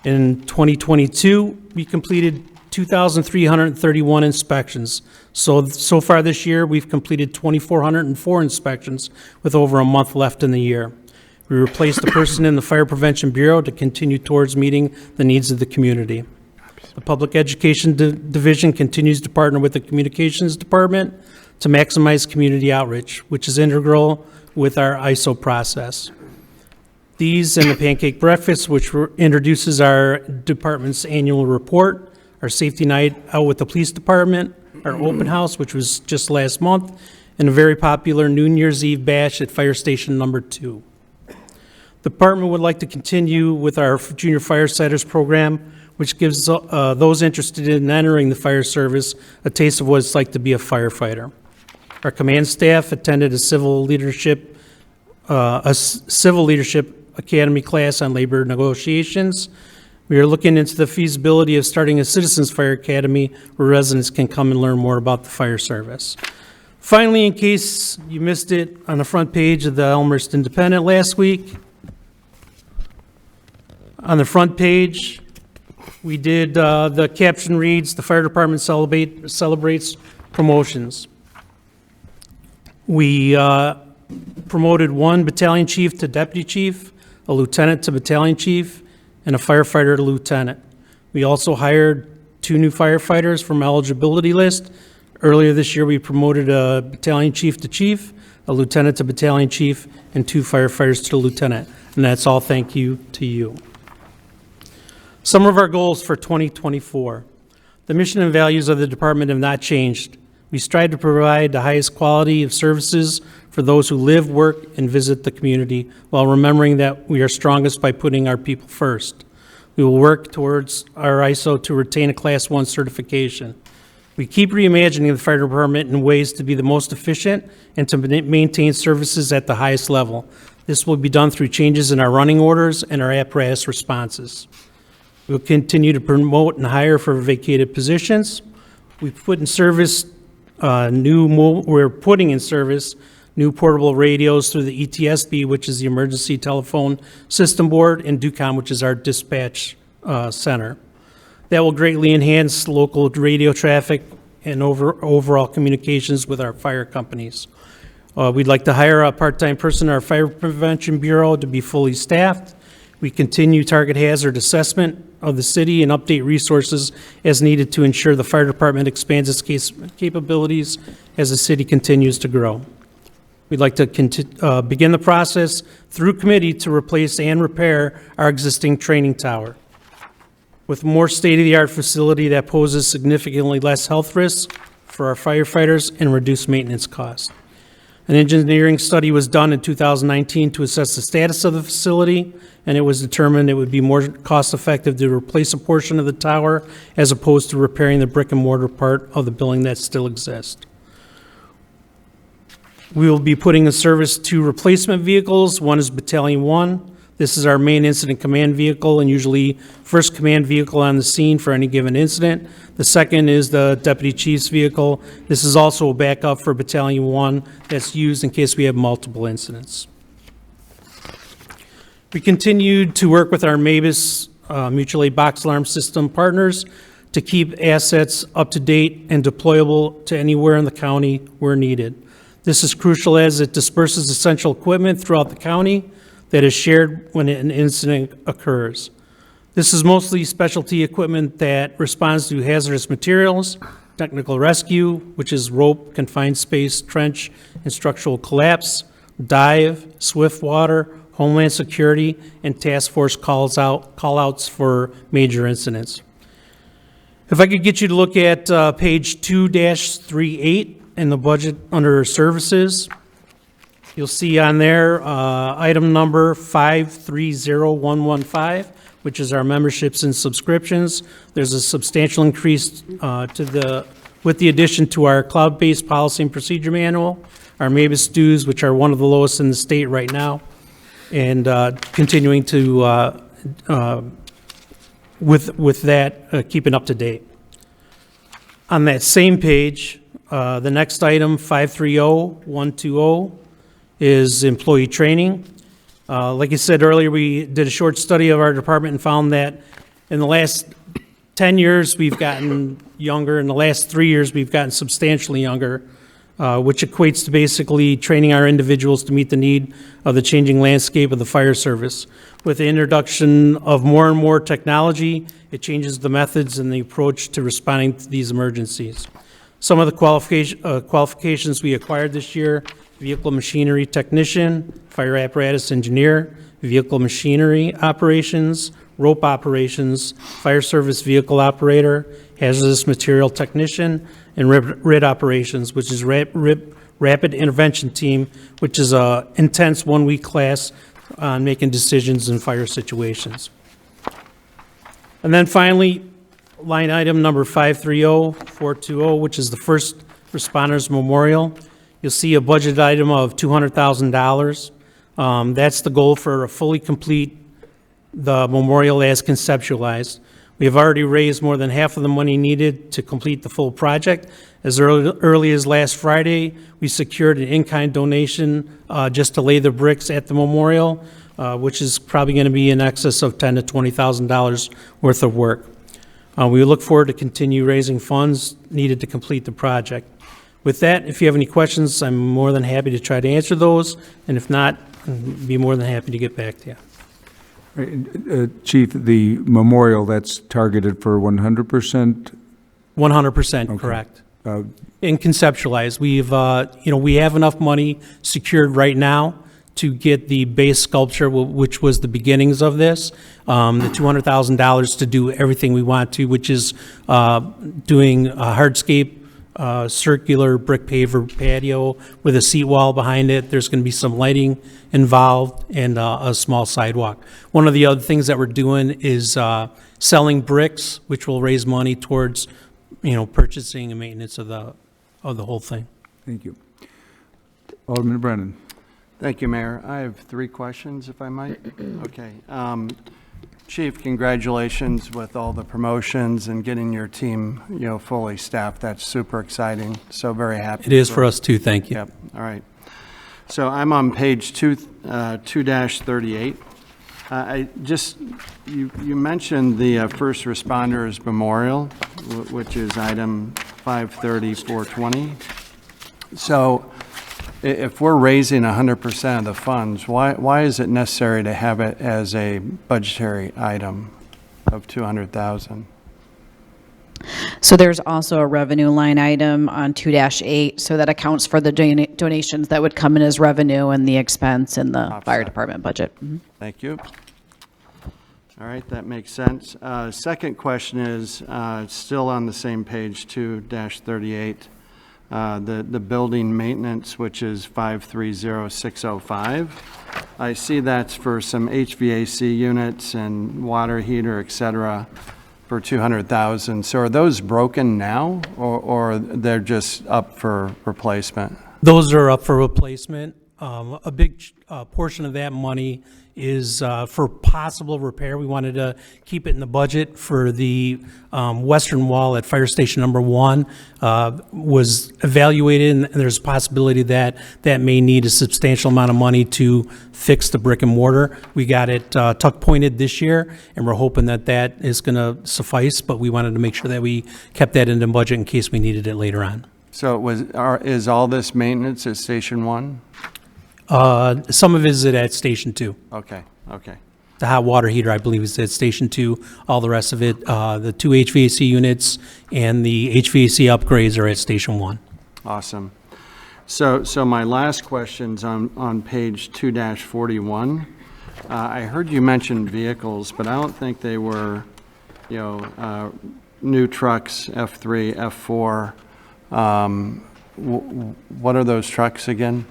In 2022, we completed 2,331 inspections. So far this year, we've completed 2,404 inspections with over a month left in the year. We replaced a person in the Fire Prevention Bureau to continue towards meeting the needs of the community. The Public Education Division continues to partner with the Communications Department to maximize community outreach, which is integral with our ISO process. These and the Pancake Breakfast, which introduces our department's annual report, our safety night out with the police department, our open house, which was just last month, and a very popular New Year's Eve bash at Fire Station number 2. The The department would like to continue with our junior firefighters program, which gives those interested in entering the fire service a taste of what it's like to be a firefighter. Our command staff attended a civil leadership academy class on labor negotiations. We are looking into the feasibility of starting a citizens fire academy where residents can come and learn more about the fire service. Finally, in case you missed it, on the front page of the Elmhurst Independent last week, on the front page, we did, the caption reads, "The fire department celebrates promotions." We promoted one battalion chief to deputy chief, a lieutenant to battalion chief, and a firefighter to lieutenant. We also hired 2 new firefighters from eligibility list. Earlier this year, we promoted a battalion chief to chief, a lieutenant to battalion chief, and 2 firefighters to lieutenant. And that's all thank you to you. Some of our goals for 2024. The mission and values of the department have not changed. We strive to provide the highest quality of services for those who live, work, and visit the community, while remembering that we are strongest by putting our people first. We will work towards our ISO to retain a Class 1 certification. We keep reimagining the fire department in ways to be the most efficient and to maintain services at the highest level. This will be done through changes in our running orders and our apparatus responses. We'll continue to promote and hire for vacated positions. We've put in service we're putting in service new portable radios through the ETSB, which is the Emergency Telephone System Board, and DUCOM, which is our dispatch center. That will greatly enhance local radio traffic and overall communications with our fire companies. We'd like to hire a part-time person in our Fire Prevention Bureau to be fully staffed. We continue target hazard assessment of the city and update resources as needed to ensure the fire department expands its capabilities as the city continues to grow. We'd like to begin the process through committee to replace and repair our existing training tower with a more state-of-the-art facility that poses significantly less health risks for our firefighters and reduced maintenance costs. An engineering study was done in 2019 to assess the status of the facility, and it was determined it would be more cost-effective to replace a portion of the tower as opposed to repairing the brick-and-mortar part of the building that still exists. We will be putting in service 2 replacement vehicles. One is Battalion 1. This is our main incident command vehicle and usually first command vehicle on the scene for any given incident. The second is the Deputy Chief's vehicle. This is also a backup for Battalion 1 that's used in case we have multiple incidents. We continued to work with our MABUS mutual aid box alarm system partners to keep assets up to date and deployable to anywhere in the county where needed. This is crucial as it disperses essential equipment throughout the county that is shared when an incident occurs. This is mostly specialty equipment that responds to hazardous materials, technical rescue, which is rope, confined space, trench, and structural collapse, dive, swift water, homeland security, and task force call-outs for major incidents. If I could get you to look at page 2-38 in the budget under services, you'll see on there item number 530115, which is our memberships and subscriptions. There's a substantial increase with the addition to our cloud-based policy and procedure manual, our MABUS dues, which are one of the lowest in the state right now, and continuing to, with that, keeping up to date. On that same page, the next item, 530120, is employee training. Like I said earlier, we did a short study of our department and found that in the last 10 years, we've gotten younger. In the last 3 years, we've gotten substantially younger, which equates to basically training our individuals to meet the need of the changing landscape of the fire service. With the introduction of more and more technology, it changes the methods and the approach to responding to these emergencies. Some of the qualifications we acquired this year: vehicle machinery technician, fire apparatus engineer, vehicle machinery operations, rope operations, fire service vehicle operator, hazardous material technician, and RIT operations, which is Rapid Intervention Team, which is a intense 1-week class on making decisions in fire situations. And then finally, line item number 530420, which is the First Responders Memorial. You'll see a budget item of $200,000. That's the goal for a fully complete the memorial as conceptualized. We have already raised more than half of the money needed to complete the full project. As early as last Friday, we secured an in-kind donation just to lay the bricks at the memorial, which is probably going to be in excess of $10,000 to $20,000 worth of work. We look forward to continue raising funds needed to complete the project. With that, if you have any questions, I'm more than happy to try to answer those, and if not, I'd be more than happy to get back to you. Chief, the memorial, that's targeted for 100%? 100%, correct. And conceptualized, we've, we have enough money secured right now to get the base sculpture, which was the beginnings of this, the $200,000 to do everything we want to, which is doing a hardscape, circular brick paver patio with a seat wall behind it. There's going to be some lighting involved and a small sidewalk. One of the other things that we're doing is selling bricks, which will raise money towards, purchasing and maintenance of the whole thing. Thank you. Alderman Brennan. Thank you, Mayor. I have 3 questions, if I might. Okay. Chief, congratulations with all the promotions and getting your team, fully staffed. That's super exciting. So very happy. It is for us too. Thank you. Yep. All right. So I'm on page 2-38. You mentioned the First Responders Memorial, which is item 530-420. So if we're raising 100% of the funds, why is it necessary to have it as a budgetary item of $200,000? So there's also a revenue line item on 2-8, so that accounts for the donations that would come in as revenue and the expense in the fire department budget. Thank you. All right, that makes sense. Second question is still on the same page, 2-38. The building maintenance, which is 530-605. I see that's for some HVAC units and water heater, et cetera, for $200,000. So are those broken now, or they're just up for replacement? Those are up for replacement. A big portion of that money is for possible repair. We wanted to keep it in the budget for the western wall at Fire Station Number 1 was evaluated, and there's a possibility that that may need a substantial amount of money to fix the brick and mortar. We got it tuck pointed this year, and we're hoping that that is going to suffice, but we wanted to make sure that we kept that in the budget in case we needed it later on. So is all this maintenance at Station 1? Some of it is at Station 2. Okay. The hot water heater, I believe, is at Station 2. All the rest of it, the 2 HVAC units and the HVAC upgrades are at Station 1. Awesome. So my last question's on page 2-41. I heard you mention vehicles, but I don't think they were, new trucks, F3, F4. What are those trucks again?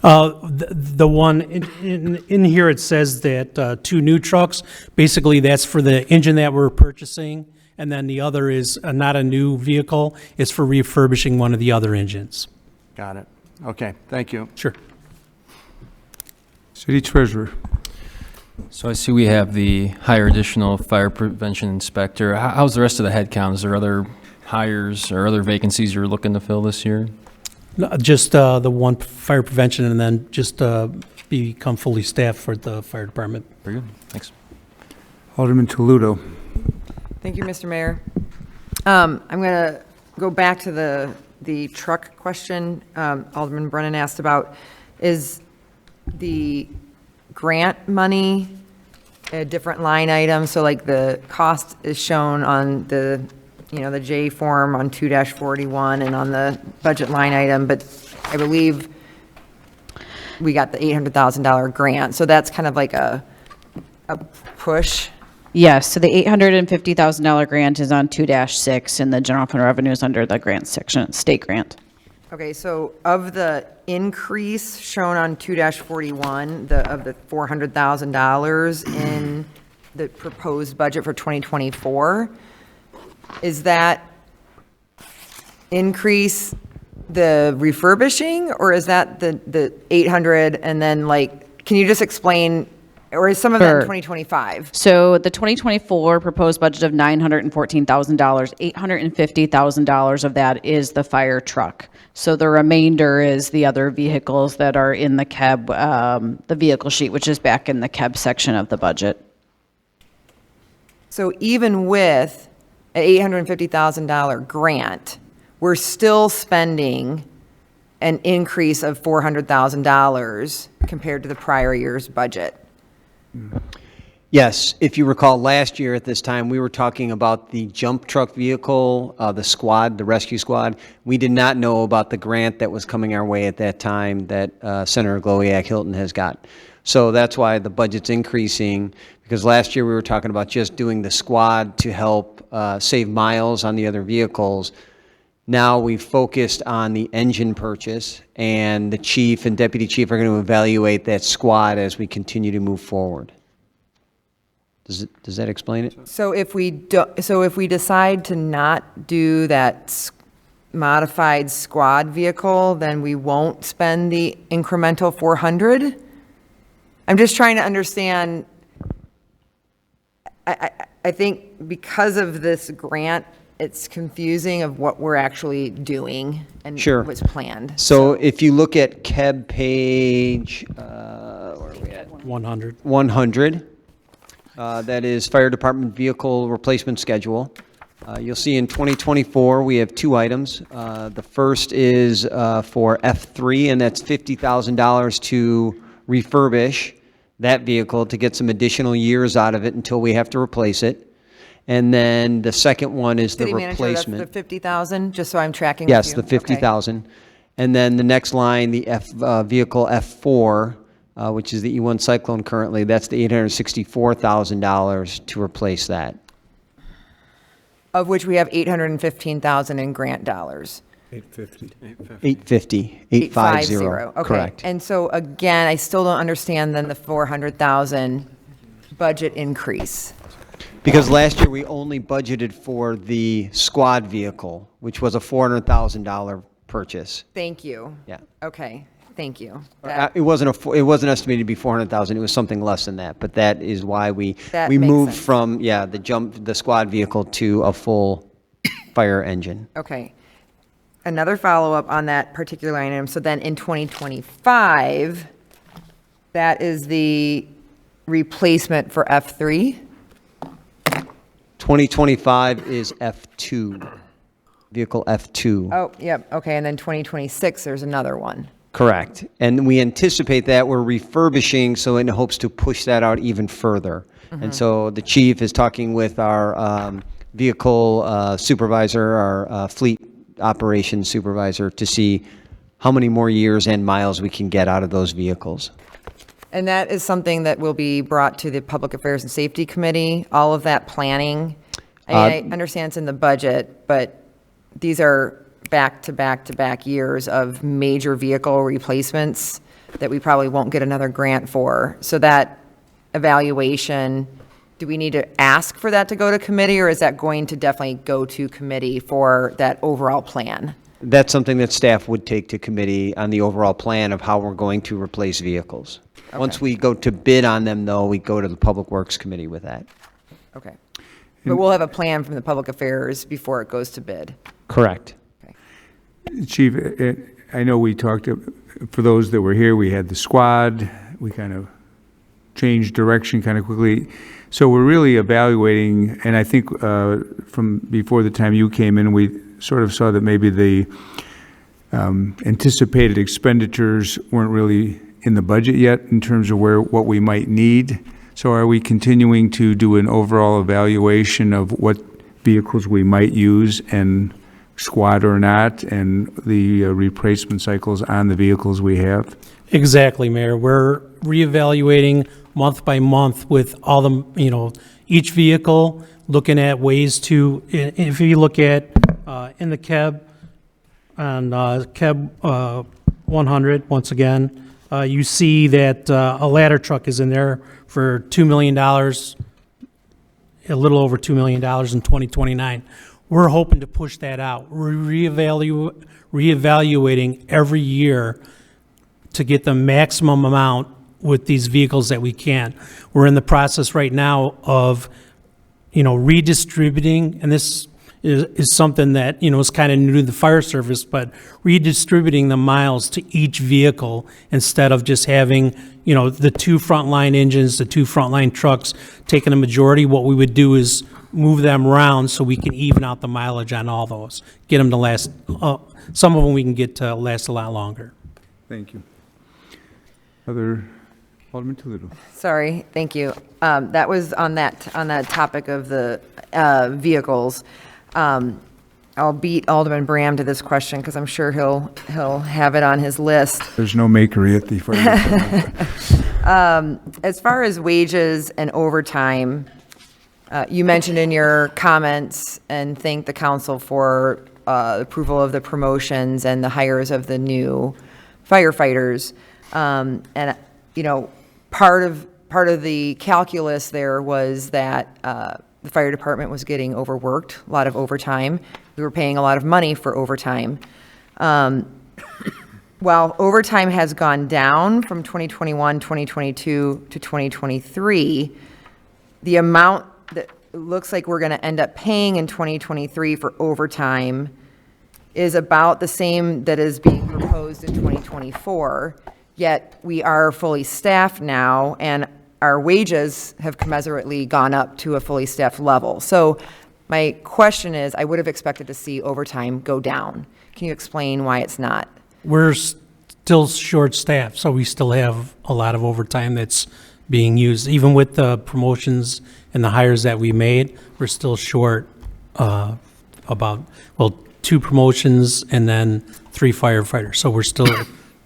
The one in here, it says that 2 new trucks. Basically, that's for the engine that we're purchasing, and then the other is not a new vehicle. It's for refurbishing one of the other engines. Got it. Okay, thank you. Sure. City Treasurer. So I see we have the hire additional fire prevention inspector. How's the rest of the headcount? Is there other hires or other vacancies you're looking to fill this year? No, just the one fire prevention, and then just become fully staffed for the fire department. Very good. Thanks. Alderman Toledo. Thank you, Mr. Mayor. I'm going to go back to the truck question Alderman Brennan asked about. Is the grant money a different line item? So like the cost is shown on the the J form on 2-41 and on the budget line item, but I believe we got the $800,000 grant. So that's kind of like a push. Yes, so the $850,000 grant is on 2-6, and the general fund revenue is under the grant section, state grant. Okay, so of the increase shown on 2-41, of the $400,000 in the proposed budget for 2024, is that increase the refurbishing, or is that the 800 and then can you just explain, or is some of that in Sure. 2025? So the 2024 proposed budget of $914,000, $850,000 of that is the fire truck. So the remainder is the other vehicles that are in the CAB, the vehicle sheet, which is back in the CAB section of the budget. So even with an $850,000 grant, we're still spending an increase of $400,000 compared to the prior year's budget. Yes, if you recall, last year at this time, we were talking about the jump truck vehicle, the squad, the rescue squad. We did not know about the grant that was coming our way at that time that Senator Glowiak Hilton has got. So that's why the budget's increasing, because last year we were talking about just doing the squad to help save miles on the other vehicles. Now we've focused on the engine purchase, and the chief and deputy chief are going to evaluate that squad as we continue to move forward. Does that explain it? So if we decide to not do that modified squad vehicle, then we won't spend the incremental 400? I'm just trying to understand. I think because of this grant, it's confusing of what we're actually doing and Sure. what's planned. So if you look at KEB page, where are we at? 100. 100, that is Fire Department Vehicle Replacement Schedule. You'll see in 2024, we have two items. The first is for F3, and that's $50,000 to refurbish that vehicle to get some additional years out of it until we have to replace it. And then the second one is the City manager, replacement. that's the 50,000, just so I'm tracking with Yes, you. the 50,000. And then the next line, the vehicle F4, which is the E1 Cyclone currently, that's the $864,000 to replace that. Of which we have 815,000 in grant dollars. 850. Okay. Correct. And so again, I still don't understand then the 400,000 budget increase. Because last year we only budgeted for the squad vehicle, which was a $400,000 purchase. Thank you. Yeah. Okay, thank you. It wasn't estimated to be 400,000. It was something less than that. But that is why we That we makes moved sense. from the squad vehicle to a full fire engine. Okay. Another follow-up on that particular item. So then in 2025, that is the replacement for F3? 2025 is F2, vehicle F2. Oh, yep, okay, and then 2026, there's another one. Correct. And we anticipate that we're refurbishing, so in hopes to push that out even further. And so the chief is talking with our vehicle supervisor, our fleet operations supervisor, to see how many more years and miles we can get out of those vehicles. And that is something that will be brought to the Public Affairs and Safety Committee, all of that planning. I understand it's in the budget, but these are back-to-back-to-back years of major vehicle replacements that we probably won't get another grant for. So that evaluation, do we need to ask for that to go to committee, or is that going to definitely go to committee for that overall plan? That's something that staff would take to committee on the overall plan of how we're going to replace vehicles. Once we go to bid on them, though, we go to the Public Works Committee with that. Okay. But we'll have a plan from the Public Affairs before it goes to bid. Correct. Chief, I know we talked, for those that were here, we had the squad, we kind of changed direction kind of quickly. So we're really evaluating, and I think from before the time you came in, we sort of saw that maybe the anticipated expenditures weren't really in the budget yet in terms of what we might need. So are we continuing to do an overall evaluation of what vehicles we might use and squad or not, and the replacement cycles on the vehicles we have? Exactly, Mayor. We're reevaluating month by month with all the, each vehicle, looking at ways to, if you look at in the CAB, on CAB 100, once again. You see that a ladder truck is in there for $2 million, a little over $2 million in 2029. We're hoping to push that out. We're reevaluating every year to get the maximum amount with these vehicles that we can. We're in the process right now of, redistributing, and this is something that, is kind of new to the fire service, but redistributing the miles to each vehicle instead of just having, the two frontline engines, the two frontline trucks taking a majority. What we would do is move them around so we can even out the mileage on all those, get them to last, some of them we can get to last a lot longer. Thank you. Alderman Toledo. Sorry, thank you. That was on that topic of the vehicles. I'll beat Alderman Bram to this question because I'm sure he'll have it on his list. There's no makery at the fire. As far as wages and overtime, you mentioned in your comments and thanked the council for approval of the promotions and the hires of the new firefighters. And part of the calculus there was that the fire department was getting overworked, a lot of overtime. We were paying a lot of money for overtime. While overtime has gone down from 2021, 2022 to 2023, the amount that it looks like we're going to end up paying in 2023 for overtime is about the same that is being proposed in 2024. Yet we are fully staffed now, and our wages have commensurately gone up to a fully staffed level. So my question is, I would have expected to see overtime go down. Can you explain why it's not? We're still short-staffed, so we still have a lot of overtime that's being used. Even with the promotions and the hires that we made, we're still short about 2 promotions and then 3 firefighters. So we're still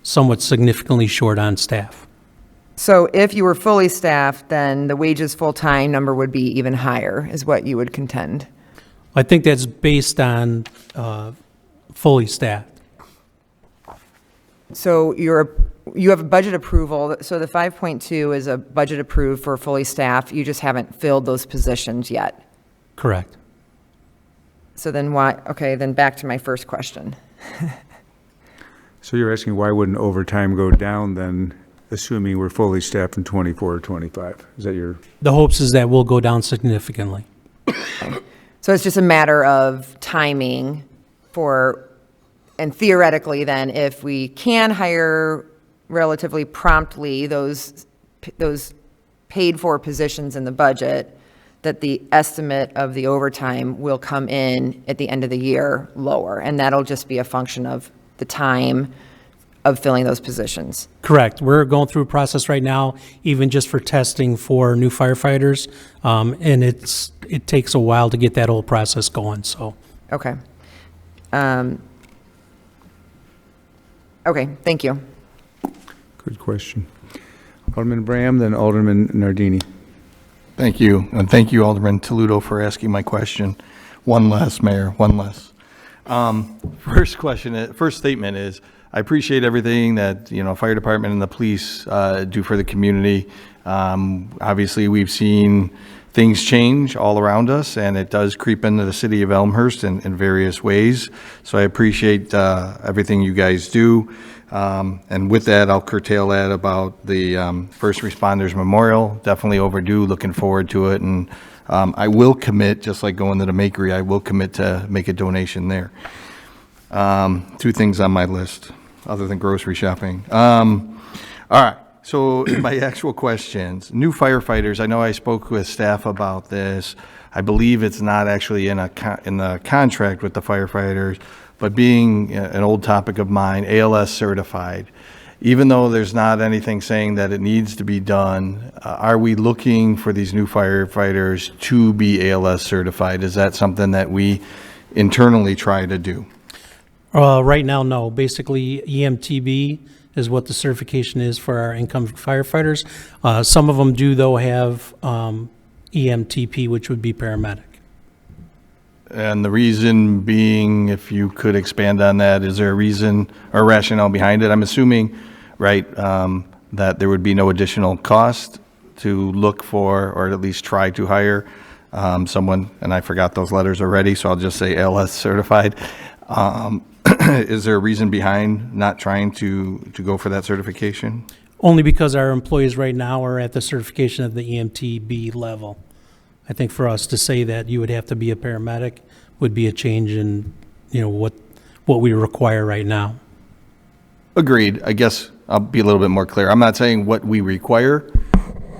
somewhat significantly short on staff. So if you were fully staffed, then the wages full-time number would be even higher, is what you would contend? I think that's based on fully staffed. So you have a budget approval, so the 5.2 is a budget approved for fully staffed, you just haven't filled those positions yet? Correct. So then why, okay, then back to my first question. So you're asking why wouldn't overtime go down then, assuming we're fully staffed in 24 or 25? Is that your? The hopes is that will go down significantly. So it's just a matter of timing and theoretically then, if we can hire relatively promptly those paid for positions in the budget, that the estimate of the overtime will come in at the end of the year lower, and that'll just be a function of the time of filling those positions. Correct. We're going through a process right now, even just for testing for new firefighters, and it takes a while to get that whole process going. So. Okay. Okay. Thank you. Good question. Alderman Bram, then Alderman Nardini. Thank you. And thank you, Alderman Toledo, for asking my question. One less, Mayor, one less. First statement is, I appreciate everything that, fire department and the police do for the community. Obviously, we've seen things change all around us, and it does creep into the city of Elmhurst in various ways. So I appreciate everything you guys do. And with that, I'll curtail that about the First Responders Memorial. Definitely overdue, looking forward to it. And I will commit, just like going to the Makery, I will commit to make a donation there. 2 things on my list, other than grocery shopping. All right, so my actual questions. New firefighters, I know I spoke with staff about this. I believe it's not actually in the contract with the firefighters, but being an old topic of mine, ALS certified. Even though there's not anything saying that it needs to be done, are we looking for these new firefighters to be ALS certified? Is that something that we internally try to do? Right now, no. Basically, EMTB is what the certification is for our incoming firefighters. Some of them do, though, have EMTP, which would be paramedic. And the reason being, if you could expand on that, is there a reason or rationale behind it? I'm assuming, right, that there would be no additional cost to look for, or at least try to hire someone, and I forgot those letters already, so I'll just say ALS certified. Is there a reason behind not trying to go for that certification? Only because our employees right now are at the certification of the EMTB level. I think for us to say that you would have to be a paramedic would be a change in, what we require right now. Agreed. I guess I'll be a little bit more clear. I'm not saying what we require,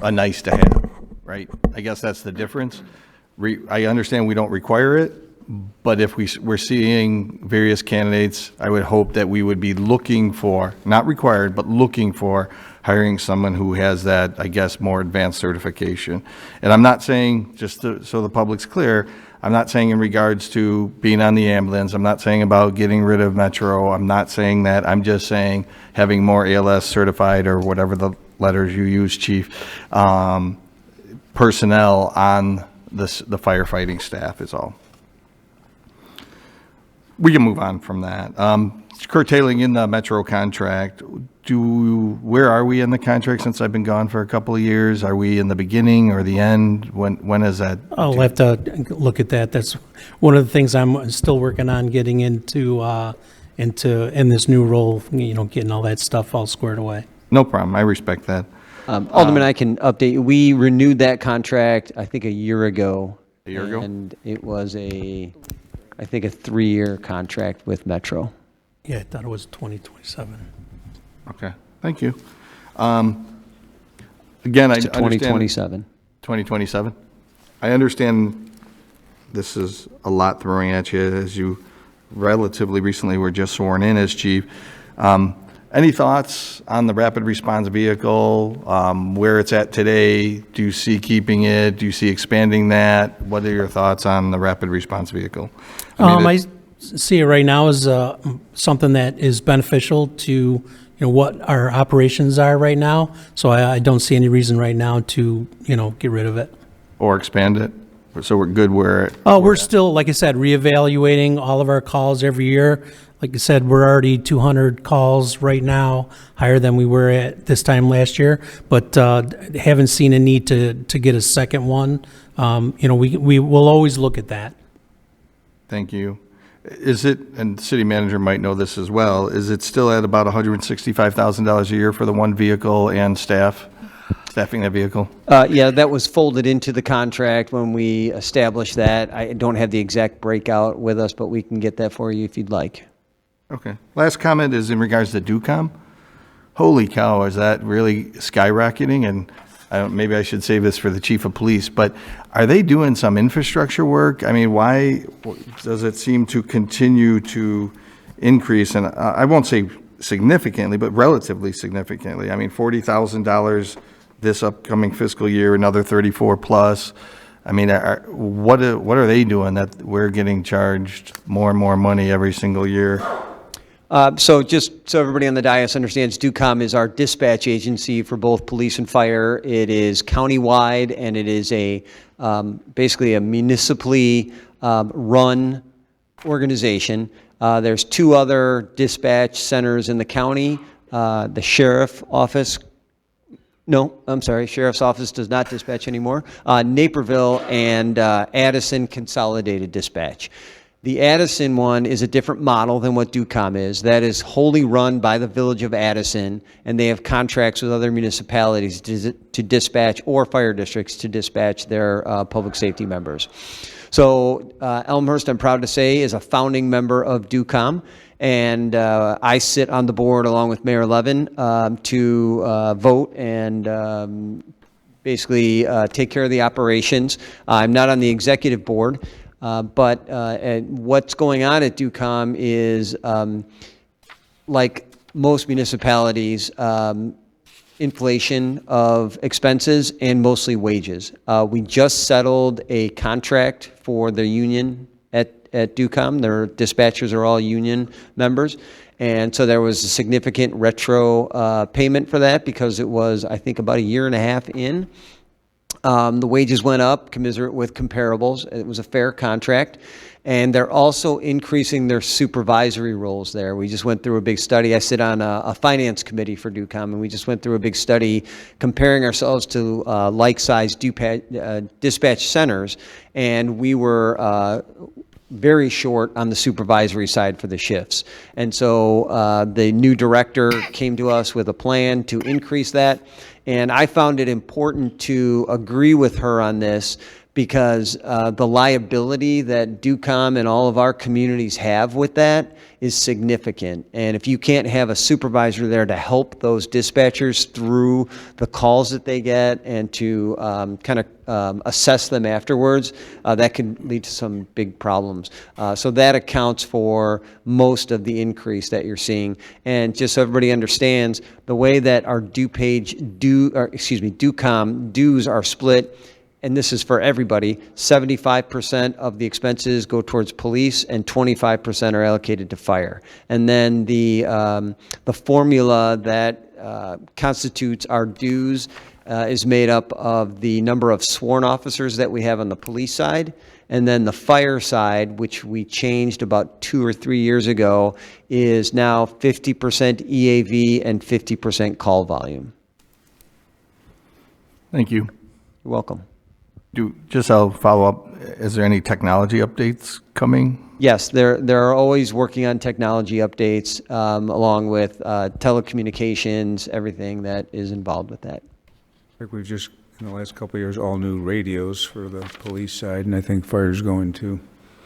a nice to have, right? I guess that's the difference. I understand we don't require it, but if we're seeing various candidates, I would hope that we would be looking for, not required, but looking for hiring someone who has that, I guess, more advanced certification. And I'm not saying, just so the public's clear, I'm not saying in regards to being on the ambulance. I'm not saying about getting rid of Metro. I'm not saying that. I'm just saying having more ALS certified, or whatever the letters you use, Chief, personnel on the firefighting staff is all. We can move on from that. Curtailing in the Metro contract, where are we in the contract since I've been gone for a couple of years? Are we in the beginning or the end? When is that? I'll have to look at that. That's one of the things I'm still working on, getting into in this new role, getting all that stuff all squared away. No problem. I respect that. Alderman, I can update you. We renewed that contract, I think, a year ago. A year ago? And it was I think, a 3-year contract with Metro. Yeah, I thought it was 2027. Okay, thank you. Again, It's to 2027. 2027? I understand this is a lot throwing at you, as you relatively recently were just sworn in as chief. Any thoughts on the rapid response vehicle, where it's at today? Do you see keeping it? Do you see expanding that? What are your thoughts on the rapid response vehicle? I see it right now as something that is beneficial to what our operations are right now. So I don't see any reason right now to get rid of it or expand it. So we're good where. We're still, like I said, reevaluating all of our calls every year. Like I said, we're already 200 calls right now, higher than we were at this time last year, but haven't seen a need to get a second one. We will always look at that. Thank you. Is it, and the city manager might know this as well, is it still at about $165,000 a year for the one vehicle and staffing that vehicle? Yeah, that was folded into the contract when we established that. I don't have the exact breakout with us, but we can get that for you if you'd like. Okay. Last comment is in regards to DUCOM. Holy cow, is that really skyrocketing? And maybe I should save this for the chief of police, but are they doing some infrastructure work? I mean, why does it seem to continue to increase? And I won't say significantly, but relatively significantly. I mean, $40,000 this upcoming fiscal year, another 34 plus. I mean, what are they doing that we're getting charged more and more money every single year? So just so everybody on the dais understands, DUCOM is our dispatch agency for both police and fire. It is countywide, and it is basically a municipally run organization. There's 2 other dispatch centers in the county. The sheriff's office does not dispatch anymore. Naperville and Addison Consolidated Dispatch. The Addison one is a different model than what DUCOM is. That is wholly run by the village of Addison, and they have contracts with other municipalities to dispatch, or fire districts to dispatch their public safety members. So Elmhurst, I'm proud to say, is a founding member of DUCOM, and I sit on the board along with Mayor Levin to vote and basically take care of the operations. I'm not on the executive board. But what's going on at DUCOM is, like most municipalities, inflation of expenses and mostly wages. We just settled a contract for the union at DUCOM. Their dispatchers are all union members. And so there was a significant retro payment for that because it was, I think, about 1.5 years in. The wages went up commensurate with comparables. It was a fair contract. And they're also increasing their supervisory roles there. We just went through a big study. I sit on a finance committee for DUCOM, and we just went through a big study comparing ourselves to like-sized dispatch centers, and we were very short on the supervisory side for the shifts. And so the new director came to us with a plan to increase that, and I found it important to agree with her on this because the liability that DUCOM and all of our communities have with that is significant. And if you can't have a supervisor there to help those dispatchers through the calls that they get and to kind of assess them afterwards, that can lead to some big problems. So that accounts for most of the increase that you're seeing. And just so everybody understands, the way that our DUCOM dues are split, and this is for everybody, 75% of the expenses go towards police and 25% are allocated to fire. And then the formula that constitutes our dues is made up of the number of sworn officers that we have on the police side, and then the fire side, which we changed about 2 or 3 years ago, is now 50% EAV and 50% call volume. Thank you. You're welcome. I'll follow up. Is there any technology updates coming? Yes, they're always working on technology updates, along with telecommunications, everything that is involved with that. I think we've just, in the last couple of years, all new radios for the police side, and I think fire's going to.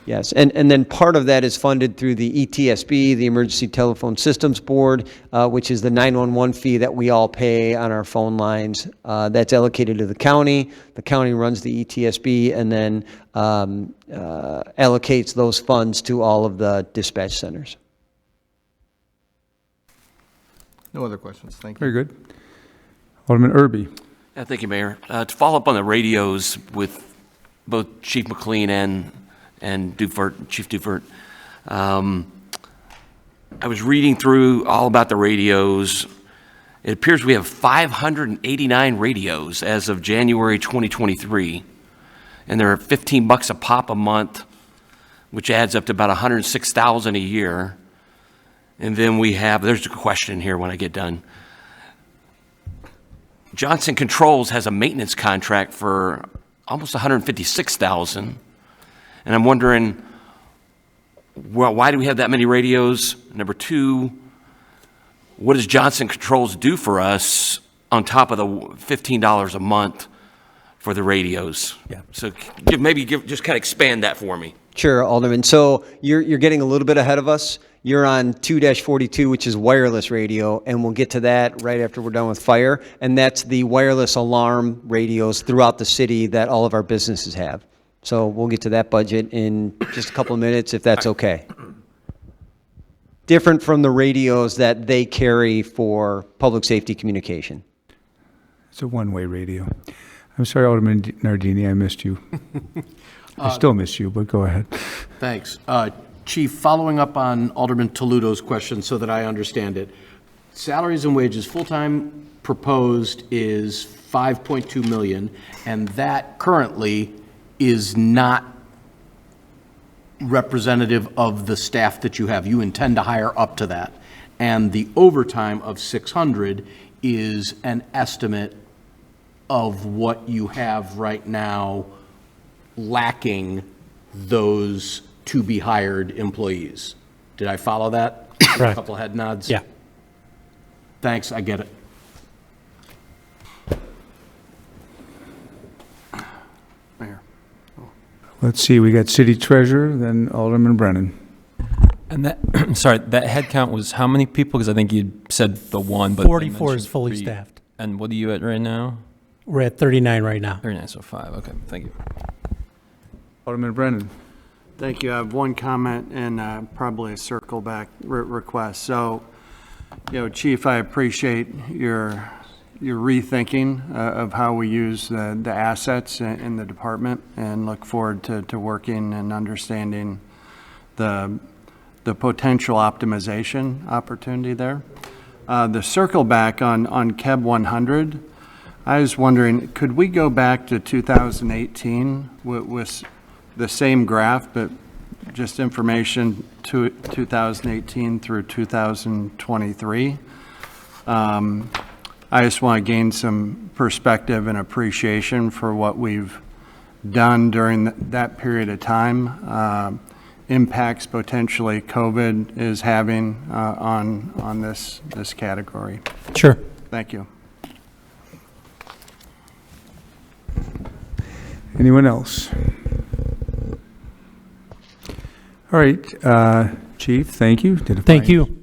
Yes, and then part of that is funded through the ETSB, the Emergency Telephone Systems Board, which is the 911 fee that we all pay on our phone lines. That's allocated to the county. The county runs the ETSB and then allocates those funds to all of the dispatch centers. No other questions. Thank you. Very good. Alderman Irby. Thank you, Mayor. To follow up on the radios with both Chief McLean and Chief Dufert. I was reading through all about the radios. It appears we have 589 radios as of January 2023, and they're $15 a pop a month, which adds up to about $106,000 a year. And then we have, there's a question here when I get done. Johnson Controls has a maintenance contract for almost $156,000. And I'm wondering, well, why do we have that many radios? Number two, what does Johnson Controls do for us on top of the $15 a month for the radios? Yeah. So just kind of expand that for me. Sure, Alderman. So you're getting a little bit ahead of us. You're on 2-42, which is wireless radio, and we'll get to that right after we're done with fire. And that's the wireless alarm radios throughout the city that all of our businesses have. So we'll get to that budget in just a couple of minutes, if that's okay. Different from the radios that they carry for public safety communication. It's a one-way radio. I'm sorry, Alderman Nardini, I missed you. I still miss you, but go ahead. Thanks. Chief, following up on Alderman Toludo's question so that I understand it, salaries and wages full-time proposed is $5.2 million, and that currently is not representative of the staff that you have. You intend to hire up to that. And the overtime of 600 is an estimate of what you have right now lacking those to be hired employees. Did I follow that? Correct. A couple head nods? Yeah. Thanks, I get it. Let's see, we got city treasurer, then Alderman Brennan. And that, sorry, that head count was how many people? Because I think you said the one, but 44 is fully staffed. And what are you at right now? We're at 39 right now. 39, so 5. Okay, thank you. Alderman Brennan. Thank you. I have one comment and probably a circle back request. So, Chief, I appreciate your rethinking of how we use the assets in the department, and look forward to working and understanding the potential optimization opportunity there. The circle back on KEB 100, I was wondering, could we go back to 2018 with the same graph, but just information to 2018 through 2023? I just want to gain some perspective and appreciation for what we've done during that period of time, impacts potentially COVID is having on this category. Sure. Thank you. Anyone else? All right, Chief, thank you. Did a Thank fine- you.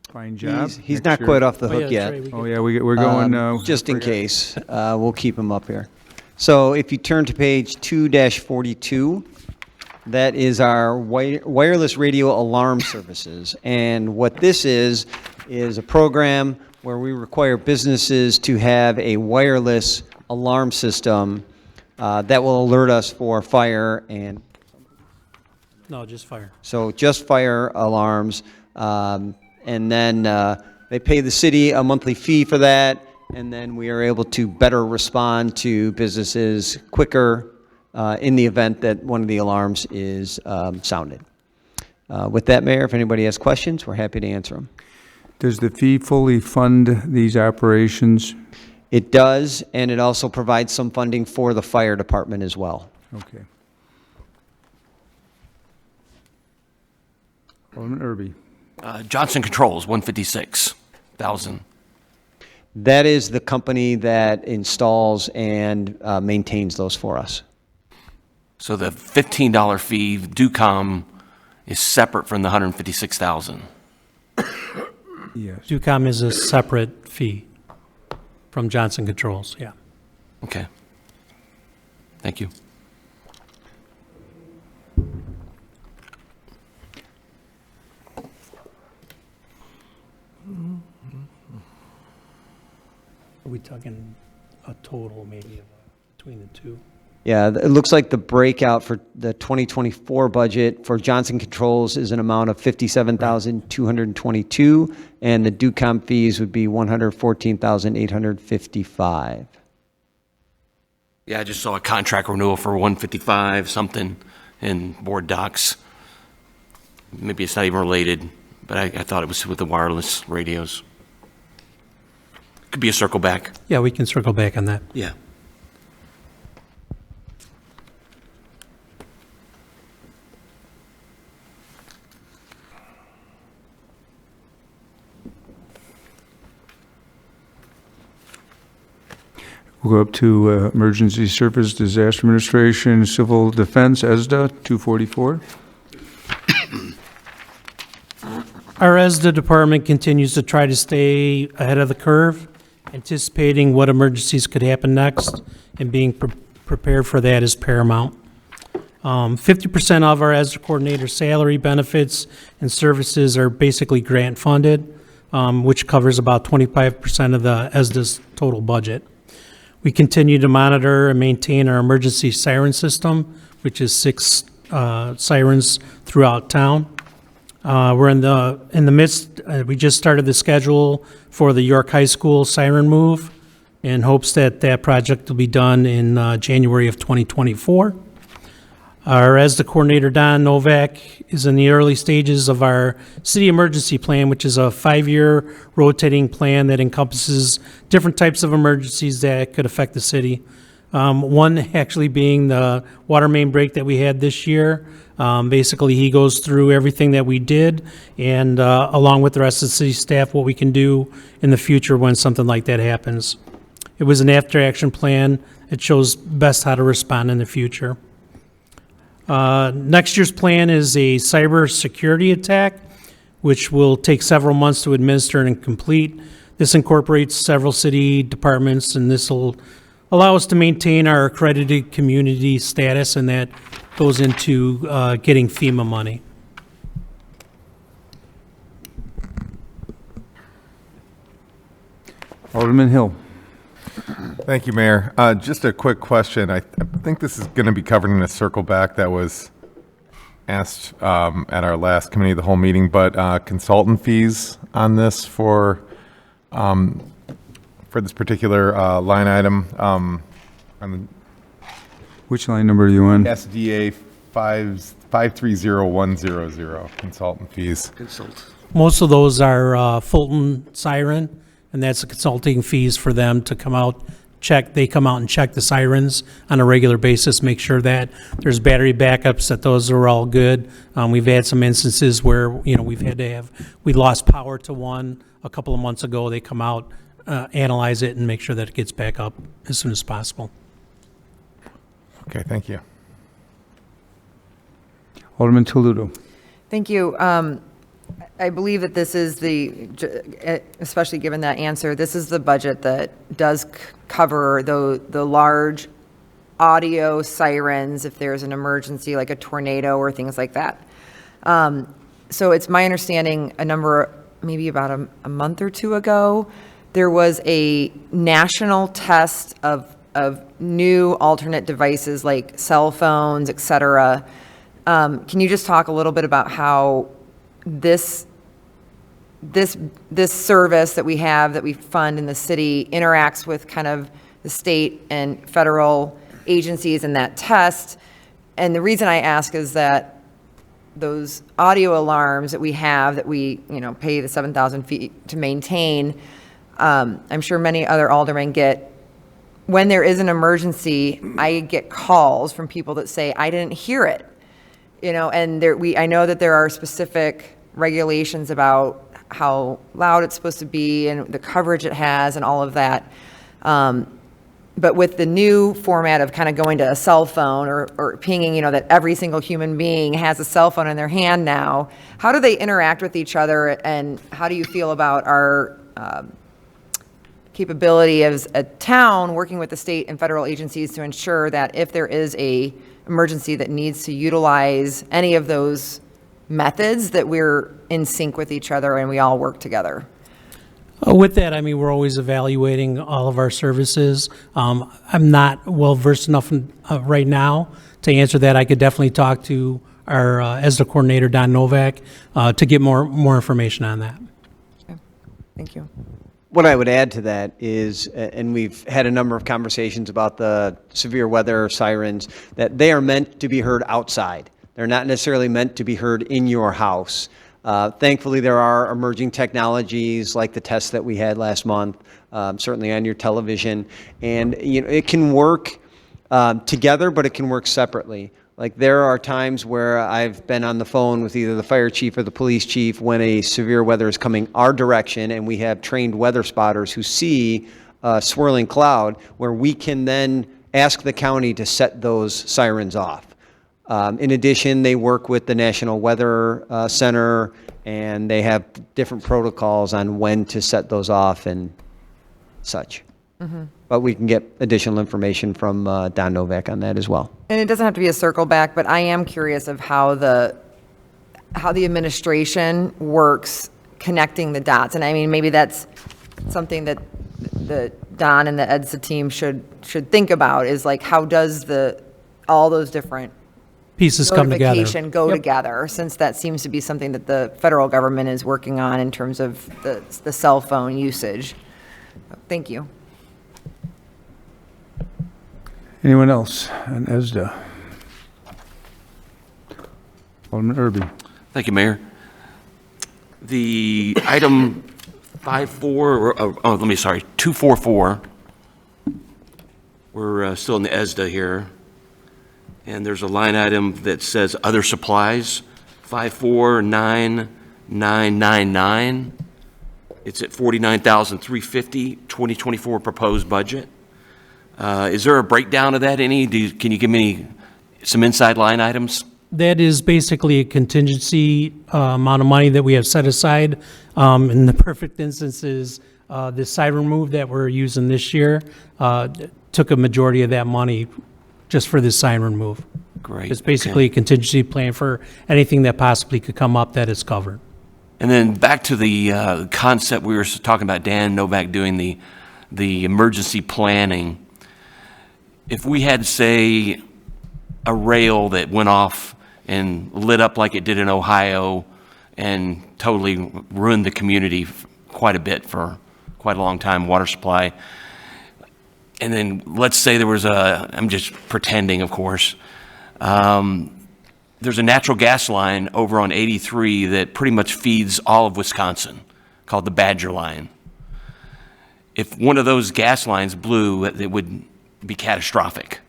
Fine job. He's Next not year- quite off the Oh, yeah, hook yet. Trey, we Oh, yeah, we're going, Just in case, we'll keep him up here. So if you turn to page 2-42, that is our wireless radio alarm services. And what this is a program where we require businesses to have a wireless alarm system that will alert us for fire and No, just fire. so just fire alarms, and then they pay the city a monthly fee for that, and then we are able to better respond to businesses quicker in the event that one of the alarms is sounded. With that, Mayor, if anybody has questions, we're happy to answer them. Does the fee fully fund these operations? It does, and it also provides some funding for the fire department as well. Okay. Alderman Irby. Johnson Controls, 156,000. That is the company that installs and maintains those for us. So the $15 fee, DUCOM, is separate from the 156,000. Yes. DUCOM is a separate fee from Johnson Controls, yeah. Okay. Thank you. Are we talking a total maybe between the two? Yeah, it looks like the breakout for the 2024 budget for Johnson Controls is an amount of $57,222, and the DUCOM fees would be $114,855. Yeah, I just saw a contract renewal for 155 something in board docs. Maybe it's not even related, but I thought it was with the wireless radios. Could be a circle back. Yeah, we can circle back on that. Yeah. We'll go up to Emergency Service Disaster Administration, Civil Defense, ESDA, 244. Our ESDA department continues to try to stay ahead of the curve, anticipating what emergencies could happen next, and being prepared for that is paramount. 50% of our ESDA coordinator salary, benefits, and services are basically grant funded, which covers about 25% of the ESDA's total budget. We continue to monitor and maintain our emergency siren system, which is 6 sirens throughout town. We're in the midst, we just started the schedule for the York High School siren move in hopes that that project will be done in January of 2024. Our ESDA coordinator, Don Novak, is in the early stages of our city emergency plan, which is a 5-year rotating plan that encompasses different types of emergencies that could affect the city. One actually being the water main break that we had this year. Basically, he goes through everything that we did and along with the rest of the city staff, what we can do in the future when something like that happens. It was an after-action plan. It shows best how to respond in the future. Next year's plan is a cyber security attack, which will take several months to administer and complete. This incorporates several city departments, and this will allow us to maintain our accredited community status, and that goes into getting FEMA money. Alderman Hill. Thank you, Mayor. Just a quick question. I think this is going to be covered in a circle back that was asked at our last committee of the whole meeting, but consultant fees on this for for this particular line item. On Which line number are you on? the SDA 530100, consultant fees. Most of those are Fulton Siren, and that's the consulting fees for them to come out, they come out and check the sirens on a regular basis, make sure that there's battery backups, that those are all good. We've had some instances where, we lost power to one a couple of months ago. They come out, analyze it, and make sure that it gets back up as soon as possible. Okay, thank you. Alderman Toledo. Thank you. I believe that this is especially given that answer, this is the budget that does cover the large audio sirens if there's an emergency like a tornado or things like that. So it's my understanding maybe about a month or two ago, there was a national test of new alternate devices like cell phones, et cetera. Can you just talk a little bit about how this service that we have, that we fund in the city, interacts with kind of the state and federal agencies in that test? And the reason I ask is that those audio alarms that we have, that we pay the 7,000 feet to maintain, I'm sure many other aldermen get. When there is an emergency, I get calls from people that say, I didn't hear it. And I know that there are specific regulations about how loud it's supposed to be and the coverage it has and all of that. But with the new format of kind of going to a cell phone or pinging, that every single human being has a cell phone in their hand now, how do they interact with each other, and how do you feel about our capability as a town working with the state and federal agencies to ensure that if there is a emergency that needs to utilize any of those methods, that we're in sync with each other and we all work together? With that, we're always evaluating all of our services. I'm not well-versed enough right now to answer that. I could definitely talk to our ESDA coordinator, Don Novak, to get more information on that. Okay. Thank you. What I would add to that is, and we've had a number of conversations about the severe weather sirens, that they are meant to be heard outside. They're not necessarily meant to be heard in your house. Thankfully, there are emerging technologies like the test that we had last month, certainly on your television. And it can work together, but it can work separately. Like, there are times where I've been on the phone with either the fire chief or the police chief when a severe weather is coming our direction, and we have trained weather spotters who see a swirling cloud, where we can then ask the county to set those sirens off. In addition, they work with the National Weather Center, and they have different protocols on when to set those off and such. Mm-hmm. But we can get additional information from Don Novak on that as well. And it doesn't have to be a circle back, but I am curious of how the administration works connecting the dots. And maybe that's something that the Don and the EDSA team should think about, is like, how does all those different pieces come together, notification go together, since that seems to be something that the federal government is working on in terms of the cell phone usage. Thank you. Anyone else on ESDA? Alderman Irby. Thank you, Mayor. The item 244, we're still in the ESDA here, and there's a line item that says other supplies, 549999. It's at $49,350, 2024 proposed budget. Is there a breakdown of that? Can you give me some inside line items? That is basically a contingency amount of money that we have set aside. In the perfect instances, the siren move that we're using this year took a majority of that money just for this siren move. Great. It's basically a contingency plan for anything that possibly could come up that is covered. And then back to the concept we were talking about, Dan Novak doing the emergency planning. If we had, say, a rail that went off and lit up like it did in Ohio and totally ruined the community quite a bit for quite a long time, water supply. And then let's say there was I'm just pretending, of course, there's a natural gas line over on 83 that pretty much feeds all of Wisconsin, called the Badger Line. If one of those gas lines blew, it would be catastrophic.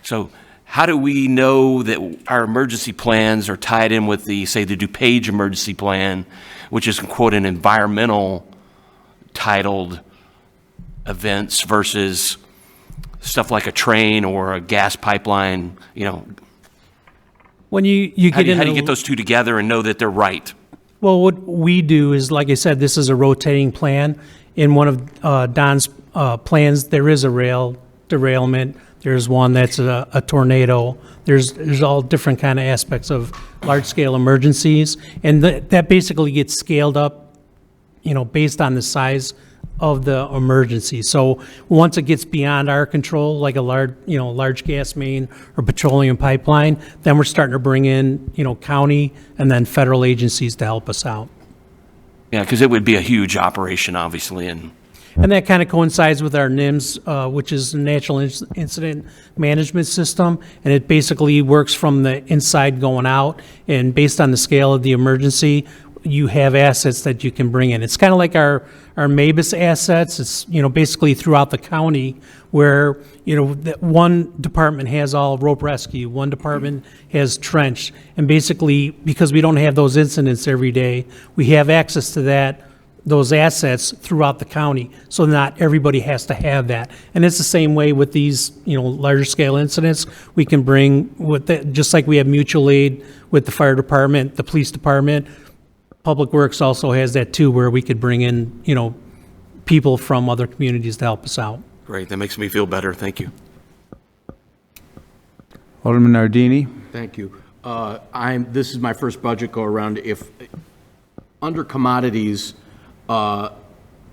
So how do we know that our emergency plans are tied in with the DuPage emergency plan, which is, quote, an environmental titled events versus stuff like a train or a gas pipeline, When you How get do into you get those two together and know that they're right? Well, what we do is, like I said, this is a rotating plan. In one of Don's plans, there is a rail derailment. There's one that's a tornado. There's all different kind of aspects of large-scale emergencies, and that basically gets scaled up, based on the size of the emergency. So once it gets beyond our control, like a large gas main or petroleum pipeline, then we're starting to bring in, county and then federal agencies to help us out. Yeah, because it would be a huge operation, obviously, and that kind of coincides with our NIMS, which is the Natural Incident Management System, and it basically works from the inside going out, and based on the scale of the emergency, you have assets that you can bring in. It's kind of like our MABUS assets. It's, basically throughout the county where, that one department has all rope rescue, one department has trench. And basically, because we don't have those incidents every day, we have access to those assets throughout the county. So not everybody has to have that. And it's the same way with these, larger scale incidents. We can bring, just like we have mutual aid with the fire department, the police department, Public Works also has that too, where we could bring in, people from other communities to help us out. great. That makes me feel better. Thank you. Alderman Nardini. Thank you. This is my first budget go-around. If, under commodities, I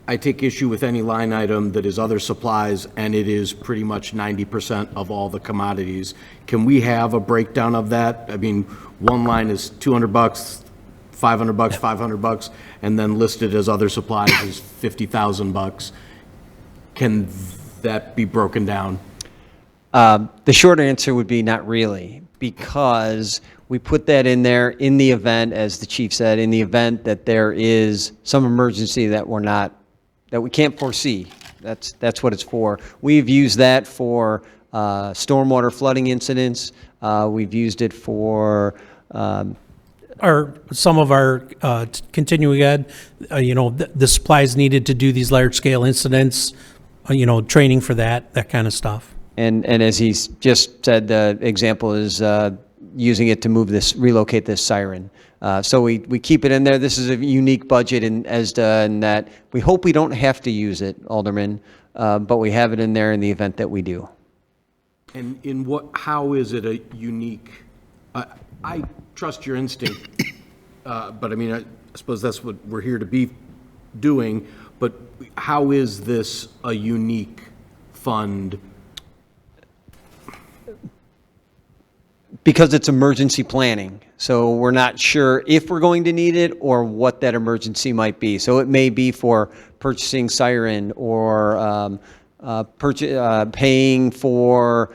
take issue with any line item that is other supplies, and it is pretty much 90% of all the commodities. Can we have a breakdown of that? I mean, one line is $200, $500, $500, and then listed as other supplies is $50,000. Can that be broken down? The short answer would be not really, because we put that in there in the event, as the chief said, in the event that there is some emergency that we can't foresee. That's what it's for. We've used that for stormwater flooding incidents. We've used it for some of our continuing ed, the supplies needed to do these large scale incidents, training for that kind of stuff. And as he's just said, the example is using it to relocate this siren. So we keep it in there. This is a unique budget in that we hope we don't have to use it, Alderman, but we have it in there in the event that we do. And how is it a unique, I trust your instinct, but I mean, I suppose that's what we're here to be doing, but how is this a unique fund? Because it's emergency planning. So we're not sure if we're going to need it or what that emergency might be. So it may be for purchasing siren or paying for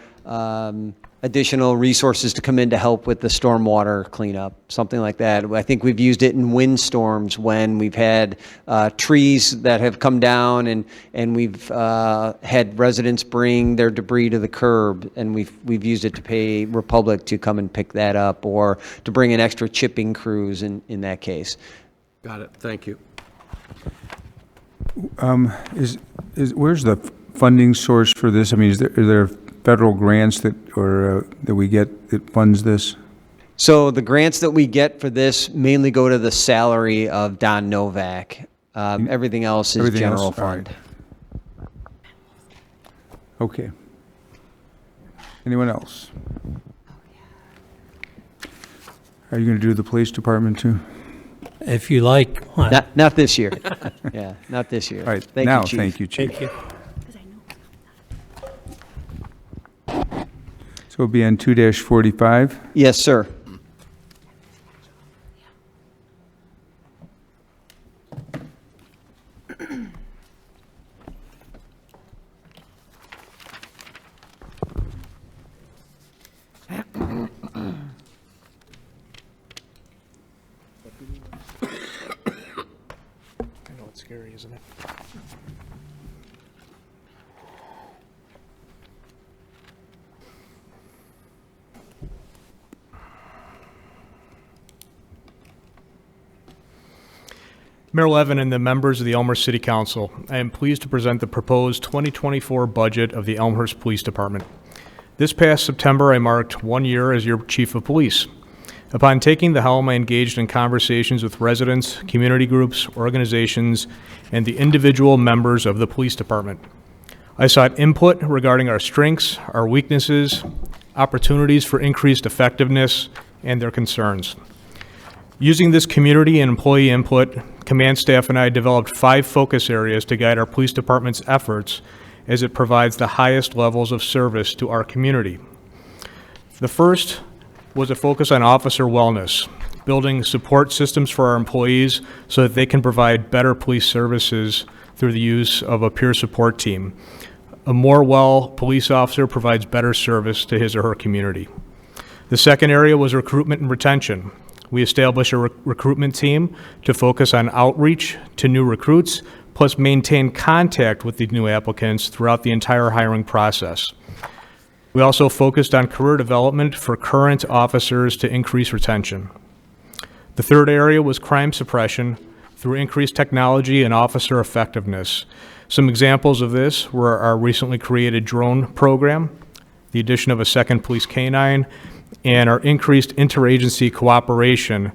additional resources to come in to help with the stormwater cleanup, something like that. I think we've used it in windstorms when we've had trees that have come down and we've had residents bring their debris to the curb, and we've used it to pay Republic to come and pick that up, or to bring in extra chipping crews in that case. Got it. Thank you. Where's the funding source for this? I mean, are there federal grants that we get that funds this? So the grants that we get for this mainly go to the salary of Don Novak. Everything else is general fund. Right. Okay. Anyone else? Are you going to do the police department too? If you like. Not this year. Yeah, not this year. All right. Thank you, Chief. Thank you, Chief. Thank you. So it'll be on 2-45. Yes, sir. scary, isn't it? Mayor Levin and the members of the Elmhurst City Council, I am pleased to present the proposed 2024 budget of the Elmhurst Police Department. This past September, I marked 1 year as your chief of police. Upon taking the helm, I engaged in conversations with residents, community groups, organizations, and the individual members of the police department. I sought input regarding our strengths, our weaknesses, opportunities for increased effectiveness, and their concerns. Using this community and employee input, command staff and I developed 5 focus areas to guide our police department's efforts as it provides the highest levels of service to our community. The first was a focus on officer wellness, building support systems for our employees so that they can provide better police services through the use of a peer support team. A more well police officer provides better service to his or her community. The second area was recruitment and retention. We established a recruitment team to focus on outreach to new recruits, plus maintain contact with the new applicants throughout the entire hiring process. We also focused on career development for current officers to increase retention. The third area was crime suppression through increased technology and officer effectiveness. Some examples of this were our recently created drone program, the addition of a second police canine, and our increased interagency cooperation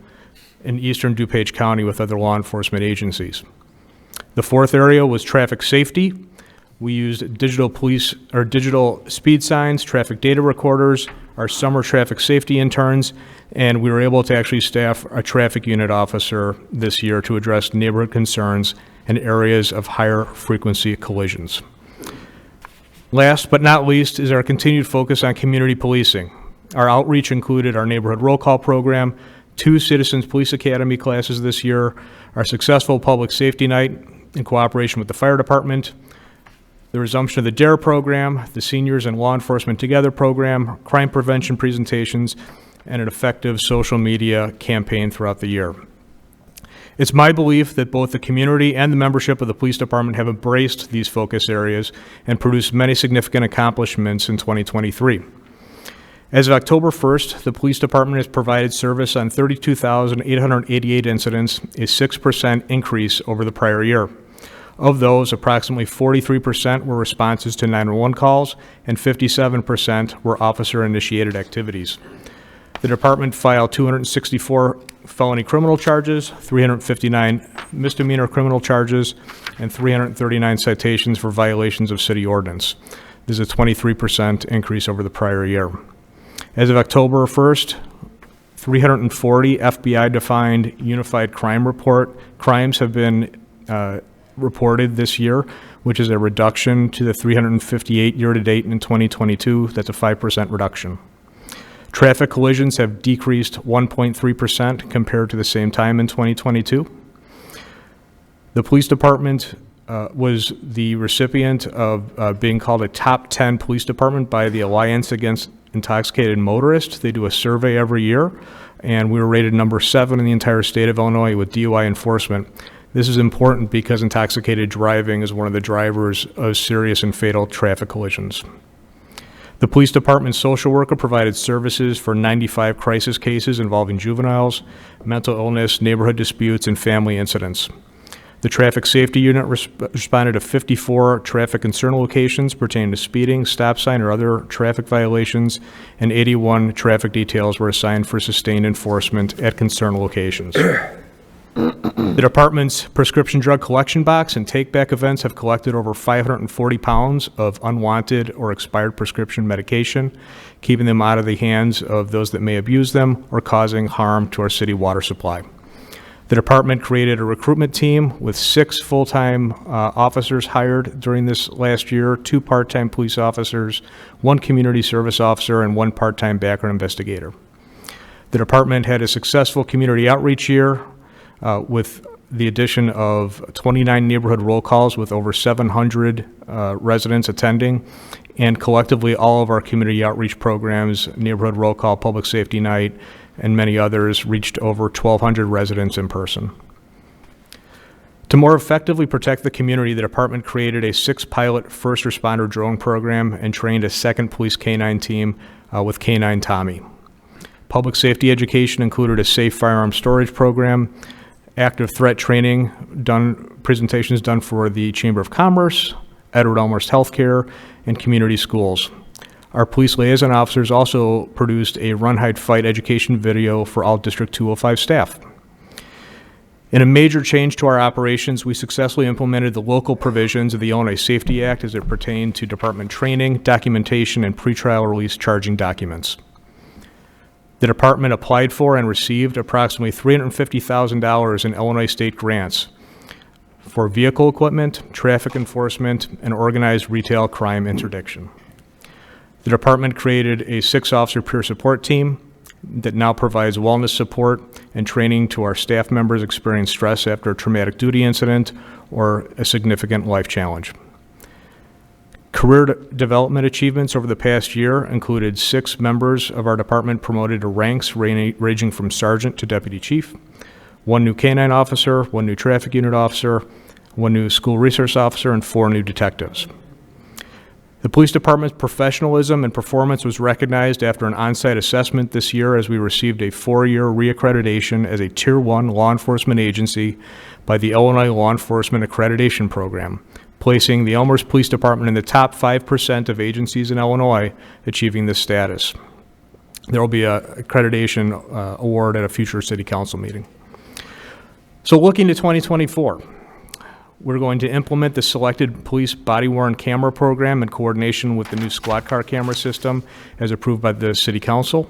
in eastern DuPage County with other law enforcement agencies. The fourth area was traffic safety. We used digital speed signs, traffic data recorders, our summer traffic safety interns, and we were able to actually staff a traffic unit officer this year to address neighborhood concerns and areas of higher frequency collisions. Last but not least is our continued focus on community policing. Our outreach included our neighborhood roll call program, 2 Citizens Police Academy classes this year, our successful public safety night in cooperation with the fire department, the resumption of the DARE program, the Seniors and Law Enforcement Together program, crime prevention presentations, and an effective social media campaign throughout the year. It's my belief that both the community and the membership of the police department have embraced these focus areas and produced many significant accomplishments in 2023. As of October 1st, the police department has provided service on 32,888 incidents, a 6% increase over the prior year. Of those, approximately 43% were responses to 911 calls, and 57% were officer-initiated activities. The department filed 264 felony criminal charges, 359 misdemeanor criminal charges, and 339 citations for violations of city ordinance. This is a 23% increase over the prior year. As of October 1st, 340 FBI-defined unified crime report crimes have been reported this year, which is a reduction to the 358 year-to-date in 2022. That's a 5% reduction. Traffic collisions have decreased 1.3% compared to the same time in 2022. The police department was the recipient of being called a top 10 police department by the Alliance Against Intoxicated Motorists. They do a survey every year, and we were rated number 7 in the entire state of Illinois with DUI enforcement. This is important because intoxicated driving is one of the drivers of serious and fatal traffic collisions. The police department's social worker provided services for 95 crisis cases involving juveniles, mental illness, neighborhood disputes, and family incidents. The traffic safety unit responded to 54 traffic concern locations pertaining to speeding, stop sign, or other traffic violations, and 81 traffic details were assigned for sustained enforcement at concern locations. The department's prescription drug collection box and take-back events have collected over 540 pounds of unwanted or expired prescription medication, keeping them out of the hands of those that may abuse them or causing harm to our city water supply. The department created a recruitment team with 6 full-time officers hired during this last year, 2 part-time police officers, 1 community service officer, and 1 part-time background investigator. The department had a successful community outreach year with the addition of 29 neighborhood roll calls with over 700 residents attending, and collectively all of our community outreach programs, neighborhood roll call, public safety night, and many others reached over 1,200 residents in person. To more effectively protect the community, the department created a 6-pilot first responder drone program and trained a 2nd police K-9 team with K-9 Tommy. Public safety education included a safe firearm storage program, active threat training presentations done for the Chamber of Commerce, Edward Elmhurst Healthcare, and community schools. Our police liaison officers also produced a Run, Hide, Fight education video for all District 205 staff. In a major change to our operations, we successfully implemented the local provisions of the Illinois Safety Act as it pertained to department training, documentation, and pretrial release charging documents. The department applied for and received approximately $350,000 in Illinois state grants for vehicle equipment, traffic enforcement, and organized retail crime interdiction. The department created a 6-officer peer support team that now provides wellness support and training to our staff members experiencing stress after a traumatic duty incident or a significant life challenge. Career development achievements over the past year included 6 members of our department promoted to ranks ranging from sergeant to deputy chief, 1 new K-9 officer, 1 new traffic unit officer, 1 new school resource officer, and 4 new detectives. The police department's professionalism and performance was recognized after an on-site assessment this year as we received a 4-year reaccreditation as a Tier 1 law enforcement agency by the Illinois Law Enforcement Accreditation Program, placing the Elmhurst Police Department in the top 5% of agencies in Illinois achieving this status. There will be an accreditation award at a future city council meeting. So looking to 2024, we're going to implement the selected police body-worn camera program in coordination with the new squad car camera system as approved by the City Council.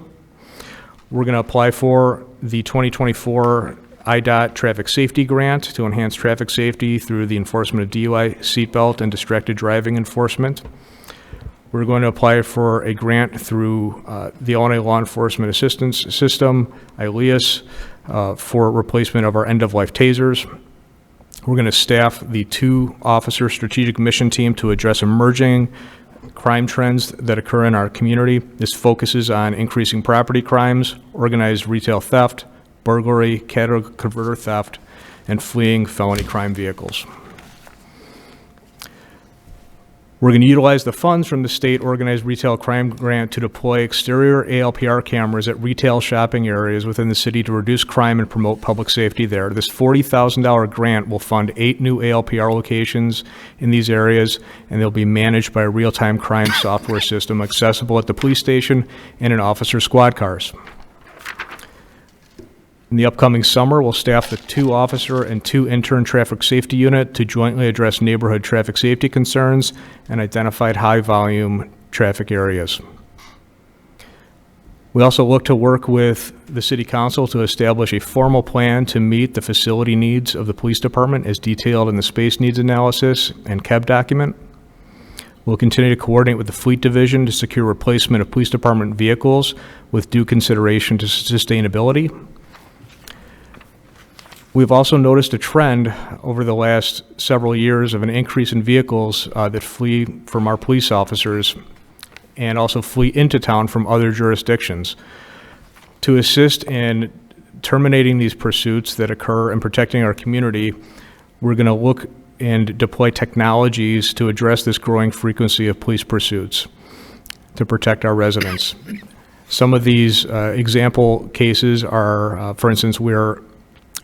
We're going to apply for the 2024 IDOT Traffic Safety Grant to enhance traffic safety through the enforcement of DUI, seatbelt, and distracted driving enforcement. We're going to apply for a grant through the Illinois Law Enforcement Assistance System, ILEAS, for replacement of our end-of-life tasers. We're going to staff the 2-officer strategic mission team to address emerging crime trends that occur in our community. This focuses on increasing property crimes, organized retail theft, burglary, catalytic converter theft, and fleeing felony crime vehicles. We're going to utilize the funds from the state organized retail crime grant to deploy exterior ALPR cameras at retail shopping areas within the city to reduce crime and promote public safety there. This $40,000 grant will fund 8 new ALPR locations in these areas, and they'll be managed by a real-time crime software system accessible at the police station and in officer squad cars. In the upcoming summer, we'll staff the 2-officer and 2 intern traffic safety unit to jointly address neighborhood traffic safety concerns and identified high-volume traffic areas. We also look to work with the City Council to establish a formal plan to meet the facility needs of the police department as detailed in the space needs analysis and KEB document. We'll continue to coordinate with the Fleet Division to secure replacement of police department vehicles with due consideration to sustainability. We've also noticed a trend over the last several years of an increase in vehicles that flee from our police officers and also flee into town from other jurisdictions. To assist in terminating these pursuits that occur and protecting our community, we're going to look and deploy technologies to address this growing frequency of police pursuits to protect our residents. Some of these example cases are, for instance, we're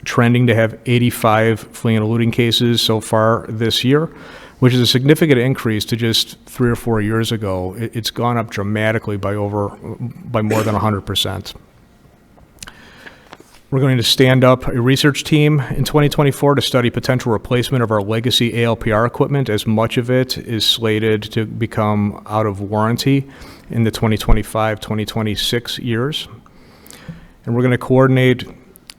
trending to have 85 fleeing and eluding cases so far this year, which is a significant increase to just 3 or 4 years ago. It's gone up dramatically by more than 100%. We're going to stand up a research team in 2024 to study potential replacement of our legacy ALPR equipment, as much of it is slated to become out of warranty in the 2025-2026 years. And we're going to coordinate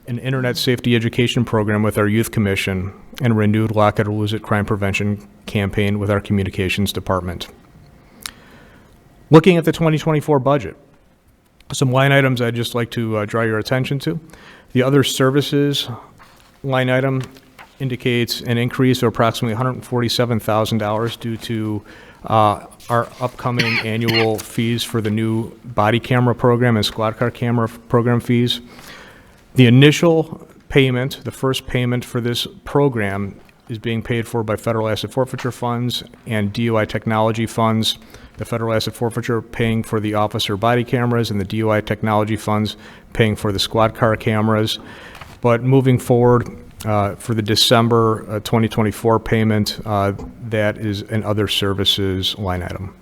an internet safety education program with our youth commission and a renewed Lock It or Lose It crime prevention campaign with our communications department. Looking at the 2024 budget, some line items I'd just like to draw your attention to. The other services line item indicates an increase of approximately $147,000 due to our upcoming annual fees for the new body camera program and squad car camera program fees. The initial payment, the first payment for this program, is being paid for by federal asset forfeiture funds and DUI technology funds. The federal asset forfeiture paying for the officer body cameras and the DUI technology funds paying for the squad car cameras. But moving forward, for the December 2024 payment, that is an other services line item.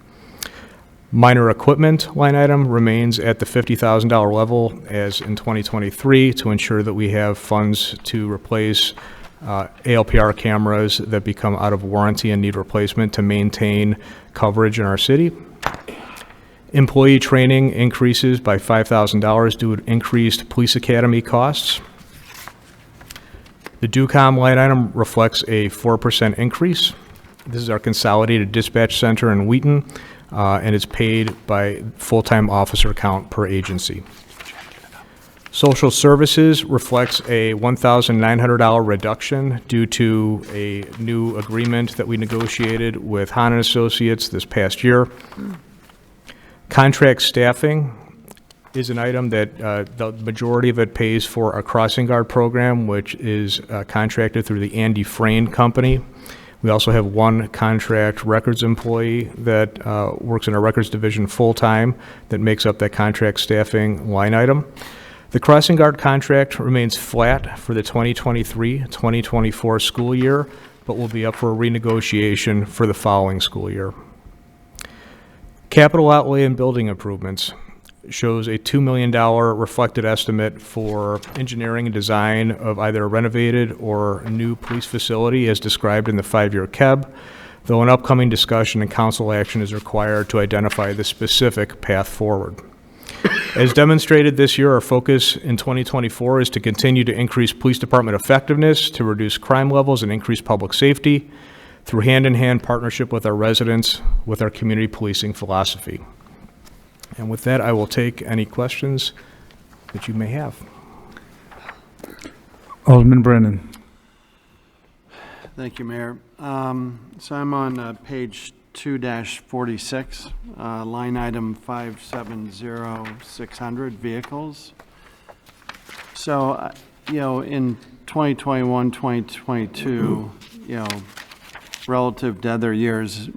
Minor equipment line item remains at the $50,000 level as in 2023 to ensure that we have funds to replace ALPR cameras that become out of warranty and need replacement to maintain coverage in our city. Employee training increases by $5,000 due to increased police academy costs. The DUCOM line item reflects a 4% increase. This is our consolidated dispatch center in Wheaton, and it's paid by full-time officer count per agency. Social services reflects a $1,900 reduction due to a new agreement that we negotiated with Hahn & Associates this past year. Contract staffing is an item that the majority of it pays for our crossing guard program, which is contracted through the Andy Frayne Company. We also have one contract records employee that works in our records division full-time that makes up that contract staffing line item. The crossing guard contract remains flat for the 2023-2024 school year, but will be up for a renegotiation for the following school year. Capital outlay and building improvements shows a $2 million reflected estimate for engineering and design of either a renovated or new police facility as described in the 5-year KEB, though an upcoming discussion and council action is required to identify the specific path forward. As demonstrated this year, our focus in 2024 is to continue to increase police department effectiveness, to reduce crime levels and increase public safety through hand-in-hand partnership with our residents, with our community policing philosophy. And with that, I will take any questions that you may have. Alderman Brennan. Thank you, Mayor. So I'm on page 2-46, line item 570600, vehicles. So, in 2021, 2022, relative to other years,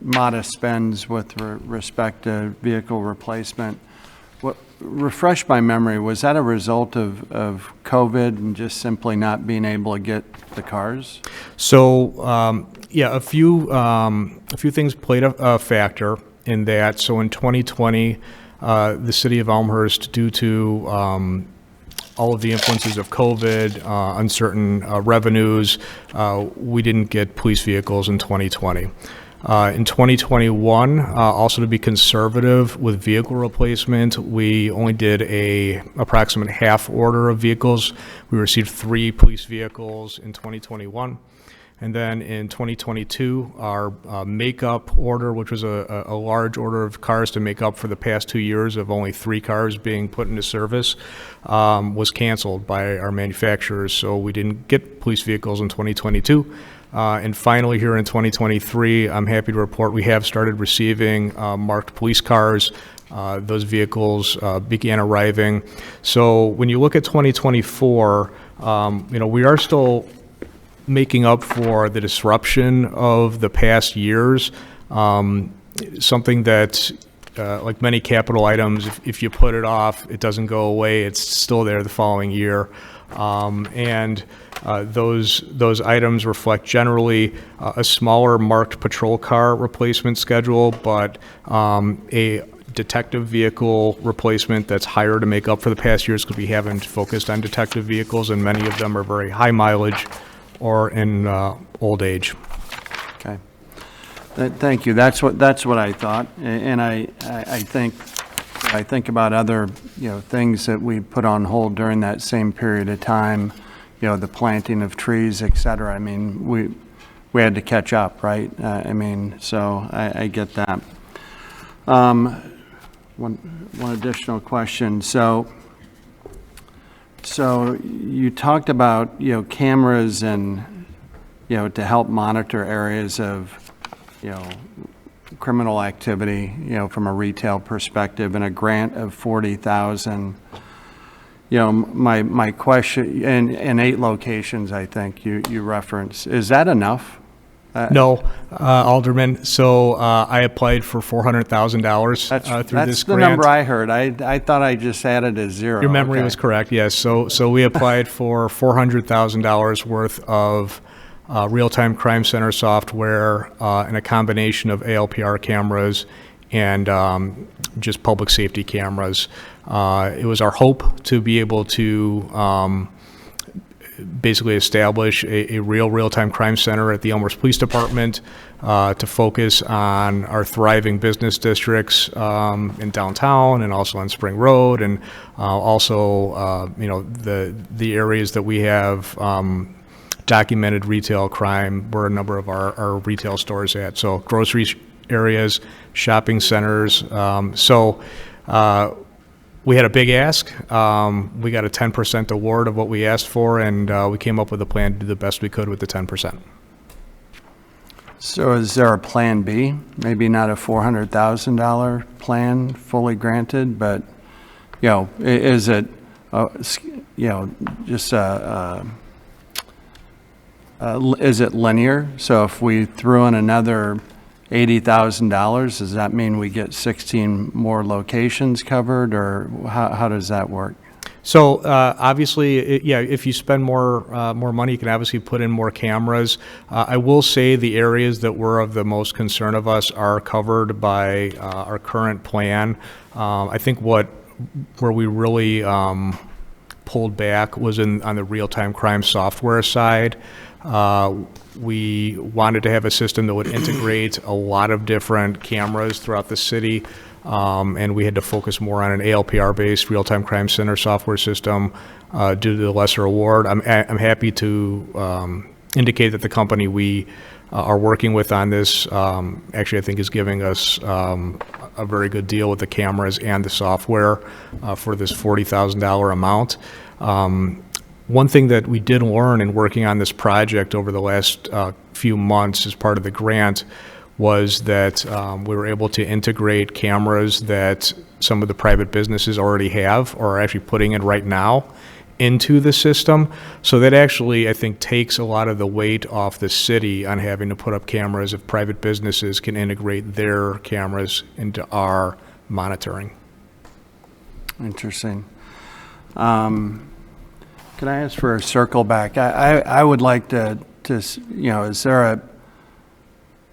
modest spends with respect to vehicle replacement. Refresh my memory, was that a result of COVID and just simply not being able to get the cars? So, a few things played a factor in that. So in 2020, the city of Elmhurst, due to all of the influences of COVID, uncertain revenues, we didn't get police vehicles in 2020. In 2021, also to be conservative with vehicle replacement, we only did a approximate half order of vehicles. We received 3 police vehicles in 2021. And then in 2022, our makeup order, which was a large order of cars to make up for the past 2 years of only 3 cars being put into service, was canceled by our manufacturers. So we didn't get police vehicles in 2022. And finally, here in 2023, I'm happy to report we have started receiving marked police cars. Those vehicles began arriving. So when you look at 2024, we are still making up for the disruption of the past years. Something that, like many capital items, if you put it off, it doesn't go away. It's still there the following year. Those items reflect generally a smaller marked patrol car replacement schedule, but a detective vehicle replacement that's higher to make up for the past years because we haven't focused on detective vehicles, and many of them are very high mileage or in old age. Okay. Thank you. That's what I thought, and I think about other things that we put on hold during that same period of time. The planting of trees, et cetera. I mean, we had to catch up, right? So I get that. One additional question. So you talked about cameras and to help monitor areas of criminal activity from a retail perspective, and a grant of $40,000. my question, in 8 locations, I think you referenced, is that enough? No, Alderman. So I applied for $400,000 through this grant. That's the number I heard. I thought I just added a 0. Your memory Okay. was correct, yes. So we applied for $400,000 worth of real-time crime center software and a combination of ALPR cameras and just public safety cameras. It was our hope to be able to basically establish a real-time crime center at the Elmhurst Police Department to focus on our thriving business districts in downtown and also on Spring Road, and also the areas that we have documented retail crime where a number of our retail stores at. So grocery areas, shopping centers. We had a big ask. We got a 10% award of what we asked for, and we came up with a plan to do the best we could with the 10%. So is there a plan B? Maybe not a $400,000 plan fully granted, but, is it, just is it linear? So if we threw in another $80,000, does that mean we get 16 more locations covered, or how does that work? So obviously, if you spend more money, you can obviously put in more cameras. I will say the areas that were of the most concern of us are covered by our current plan. I think where we really pulled back was on the real-time crime software side. We wanted to have a system that would integrate a lot of different cameras throughout the city, and we had to focus more on an ALPR-based real-time crime center software system due to the lesser award. I'm happy to indicate that the company we are working with on this actually I think is giving us a very good deal with the cameras and the software for this $40,000 amount. One thing that we did learn in working on this project over the last few months as part of the grant was that we were able to integrate cameras that some of the private businesses already have or are actually putting in right now into the system. So that actually, I think, takes a lot of the weight off the city on having to put up cameras if private businesses can integrate their cameras into our monitoring. Interesting. Can I ask for a circle back? I would like to, is there a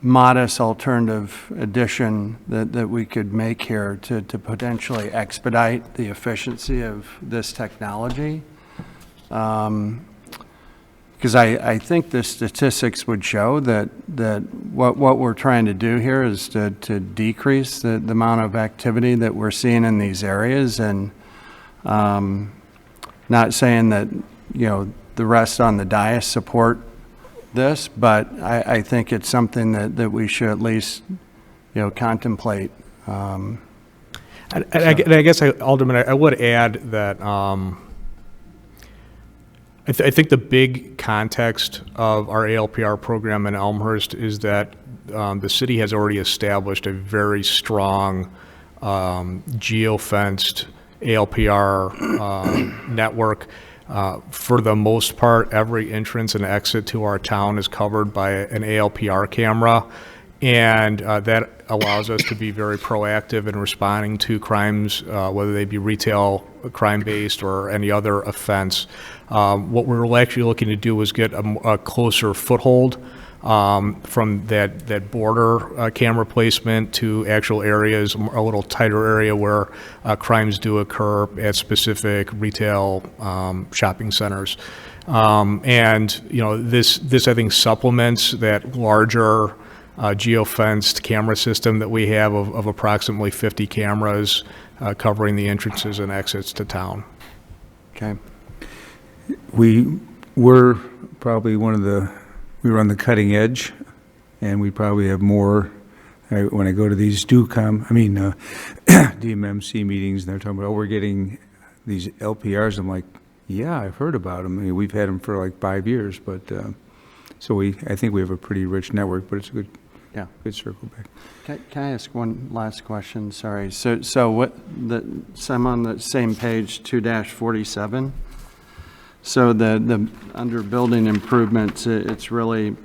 modest alternative addition that we could make here to potentially expedite the efficiency of this technology? Because I think the statistics would show that what we're trying to do here is to decrease the amount of activity that we're seeing in these areas, and not saying that, the rest on the dais support this, but I think it's something that we should at least, contemplate. I guess, Alderman, I would add that I think the big context of our ALPR program in Elmhurst is that the city has already established a very strong geofenced ALPR network. For the most part, every entrance and exit to our town is covered by an ALPR camera, and that allows us to be very proactive in responding to crimes, whether they be retail crime-based or any other offense. What we're actually looking to do is get a closer foothold from that border camera placement to actual areas, a little tighter area where crimes do occur at specific retail shopping centers. This I think supplements that larger geofenced camera system that we have of approximately 50 cameras covering the entrances and exits to town. Okay. We were probably we were on the cutting edge, and we probably have more. When I go to these DMMC meetings, and they're talking about, we're getting these LPRs. I'm like, yeah, I've heard about them. I mean, we've had them for like 5 years, but I think we have a pretty rich network. But it's a Yeah. Good circle back. Can I ask one last question? Sorry. So I'm on the same page, 2-47. So the under building improvements, it's really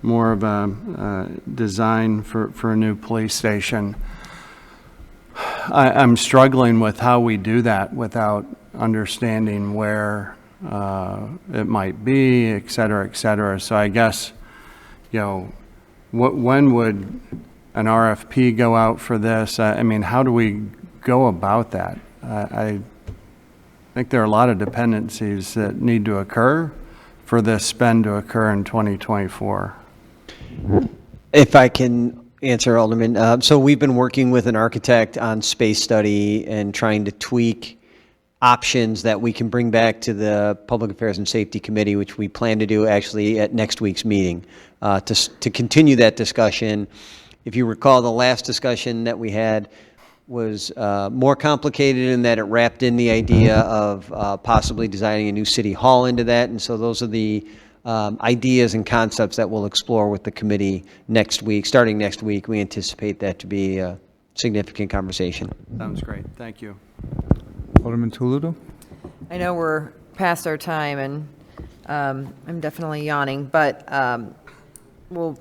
more of a design for a new police station. I'm struggling with how we do that without understanding where it might be, et cetera, et cetera. So I guess, when would an RFP go out for this? I mean, how do we go about that? I think there are a lot of dependencies that need to occur for this spend to occur in 2024. If I can answer, Alderman. So we've been working with an architect on space study and trying to tweak options that we can bring back to the Public Affairs and Safety Committee, which we plan to do actually at next week's meeting, to continue that discussion. If you recall, the last discussion that we had was more complicated in that it wrapped in the idea of possibly designing a new city hall into that. And so those are the ideas and concepts that we'll explore with the committee next week. Starting next week, we anticipate that to be a significant conversation. Sounds great. Thank you. Alderman Toludo? I know we're past our time, and I'm definitely yawning, but we'll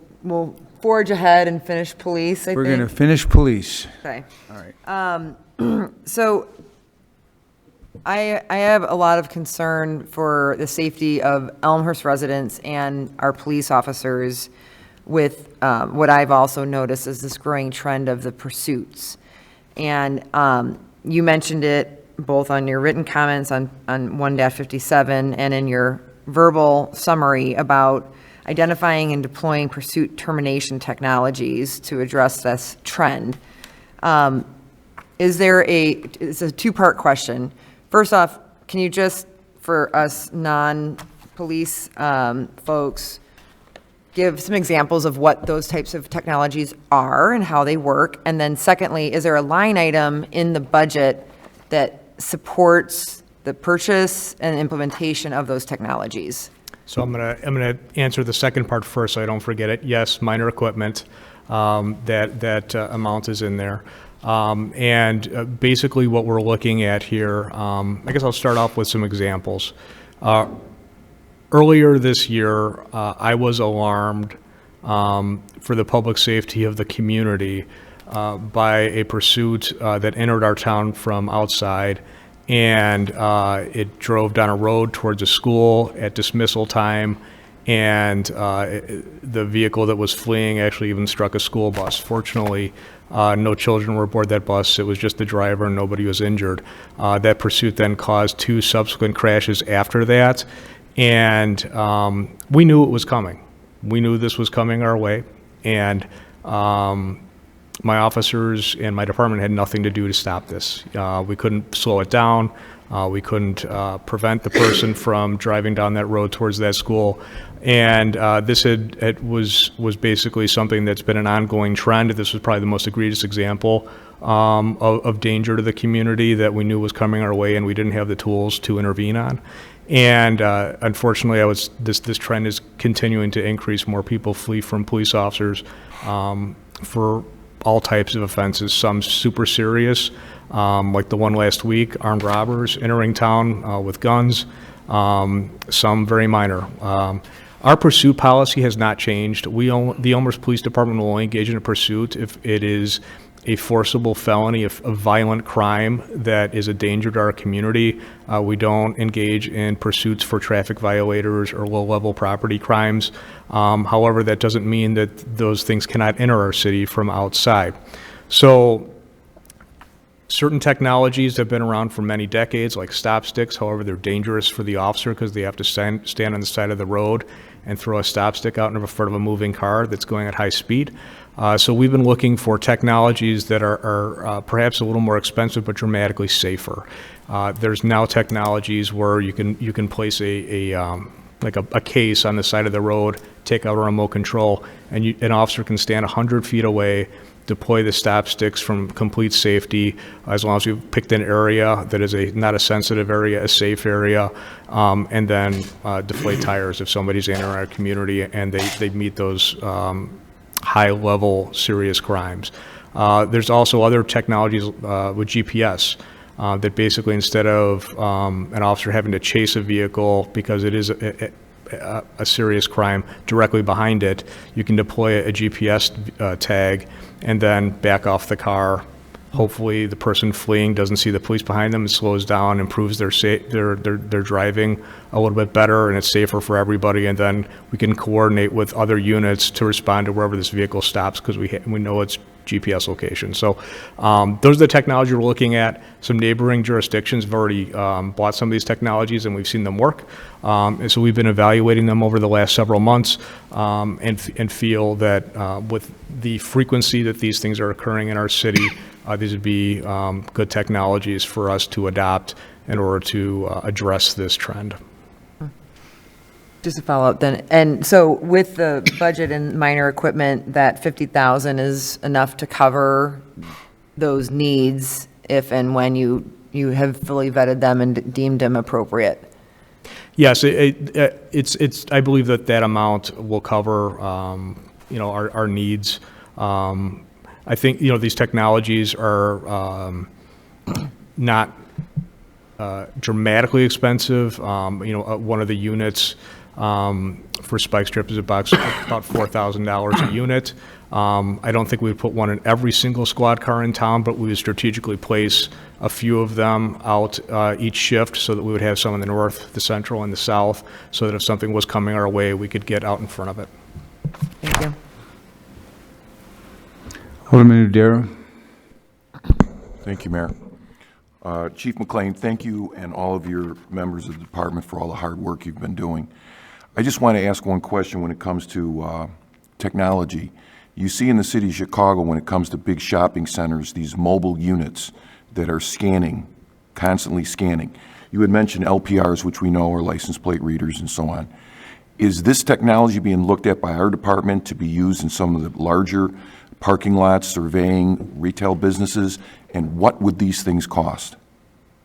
forge ahead and finish police, I think. We're going to finish police. Okay. All right. So I have a lot of concern for the safety of Elmhurst residents and our police officers with what I've also noticed is this growing trend of the pursuits. And you mentioned it both on your written comments on 1-57 and in your verbal summary about identifying and deploying pursuit termination technologies to address this trend. It's a two-part question. First off, can you just, for us non-police folks, give some examples of what those types of technologies are and how they work? And then secondly, is there a line item in the budget that supports the purchase and implementation of those technologies? So I'm gonna answer the second part first, so I don't forget it. Yes, minor equipment, that amount is in there. And basically what we're looking at here, I guess I'll start off with some examples. Earlier this year, I was alarmed for the public safety of the community by a pursuit that entered our town from outside, and it drove down a road towards a school at dismissal time, and the vehicle that was fleeing actually even struck a school bus. Fortunately, no children were aboard that bus. It was just the driver, and nobody was injured. That pursuit then caused 2 subsequent crashes after that, and we knew it was coming. We knew this was coming our way, and my officers and my department had nothing to do to stop this. We couldn't slow it down. We couldn't prevent the person from driving down that road towards that school. And it was basically something that's been an ongoing trend. This was probably the most egregious example of danger to the community that we knew was coming our way, and we didn't have the tools to intervene on. And unfortunately, this trend is continuing to increase. More people flee from police officers for all types of offenses, some super serious, like the one last week, armed robbers entering town with guns, some very minor. Our pursuit policy has not changed. The Elmhurst Police Department will only engage in a pursuit if it is a forcible felony, a violent crime that is a danger to our community. We don't engage in pursuits for traffic violators or low-level property crimes. However, that doesn't mean that those things cannot enter our city from outside. So certain technologies have been around for many decades, like stop sticks. However, they're dangerous for the officer because they have to stand on the side of the road and throw a stop stick out in front of a moving car that's going at high speed. So we've been looking for technologies that are perhaps a little more expensive but dramatically safer. There's now technologies where you can place a case on the side of the road, take out a remote control, and an officer can stand 100 feet away, deploy the stop sticks from complete safety, as long as you've picked an area that is not a sensitive area, a safe area, and then deflate tires if somebody's entering our community and they meet those high-level serious crimes. There's also other technologies with GPS that basically, instead of an officer having to chase a vehicle because it is a serious crime directly behind it, you can deploy a GPS tag and then back off the car. Hopefully, the person fleeing doesn't see the police behind them and slows down, improves their driving a little bit better, and it's safer for everybody. And then we can coordinate with other units to respond to wherever this vehicle stops because we know its GPS location. So those are the technology we're looking at. Some neighboring jurisdictions have already bought some of these technologies, and we've seen them work. And so we've been evaluating them over the last several months, and feel that with the frequency that these things are occurring in our city, these would be good technologies for us to adopt in order to address this trend. Just a follow-up then. And so with the budget and minor equipment, that 50,000 is enough to cover those needs if and when you have fully vetted them and deemed them appropriate? Yes, it's. I believe that amount will cover, our needs. I think, these technologies are not dramatically expensive. One of the units for spike strip is about $4,000 a unit. I don't think we would put one in every single squad car in town, but we would strategically place a few of them out each shift so that we would have some in the north, the central, and the south, so that if something was coming our way, we could get out in front of it. Thank you. Alderman Udaro. Thank you, Mayor. Chief McLean, thank you and all of your members of the department for all the hard work you've been doing. I just want to ask one question when it comes to technology. You see in the city of Chicago, when it comes to big shopping centers, these mobile units that are scanning, constantly scanning. You had mentioned LPRs, which we know are license plate readers and so on. Is this technology being looked at by our department to be used in some of the larger parking lots, surveying retail businesses, and what would these things cost?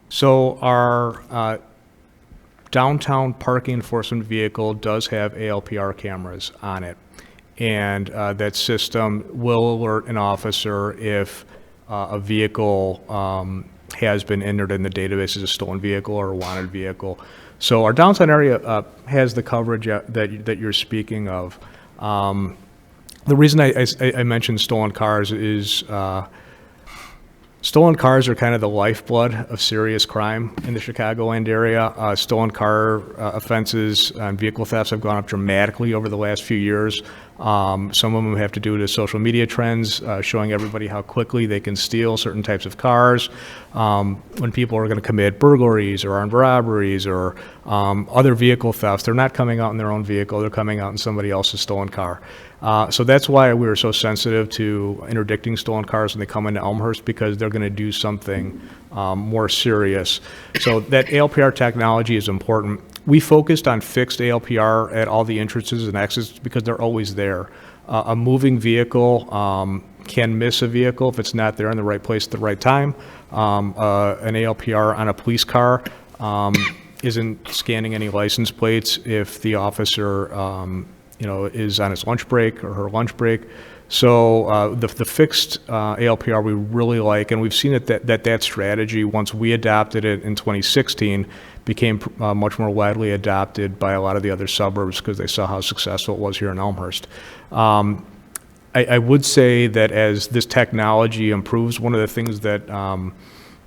So our downtown parking enforcement vehicle does have ALPR cameras on it, and that system will alert an officer if a vehicle has been entered in the database as a stolen vehicle or a wanted vehicle. So our downtown area has the coverage that you're speaking of. The reason I mentioned stolen cars is stolen cars are kind of the lifeblood of serious crime in the Chicagoland area. Stolen car offenses and vehicle thefts have gone up dramatically over the last few years. Some of them have to do with social media trends, showing everybody how quickly they can steal certain types of cars. When people are going to commit burglaries or armed robberies or other vehicle thefts, they're not coming out in their own vehicle, they're coming out in somebody else's stolen car. So that's why we were so sensitive to interdicting stolen cars when they come into Elmhurst, because they're going to do something more serious. So that ALPR technology is important. We focused on fixed ALPR at all the entrances and exits because they're always there. A moving vehicle can miss a vehicle if it's not there in the right place at the right time. An ALPR on a police car isn't scanning any license plates if the officer is on his lunch break or her lunch break. So the fixed ALPR we really like, and we've seen that strategy, once we adopted it in 2016, became much more widely adopted by a lot of the other suburbs because they saw how successful it was here in Elmhurst. I would say that as this technology improves, one of the things that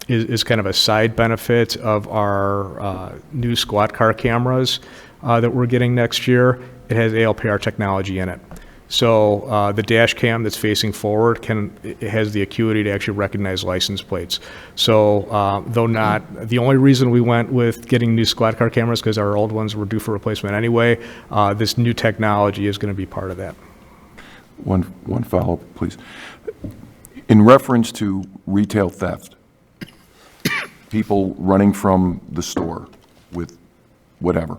is kind of a side benefit of our new squad car cameras that we're getting next year, it has ALPR technology in it. So the dash cam that's facing forward it has the acuity to actually recognize license plates. So though not, the only reason we went with getting new squad car cameras because our old ones were due for replacement anyway, this new technology is going to be part of that. One follow-up, please. In reference to retail theft, people running from the store with whatever,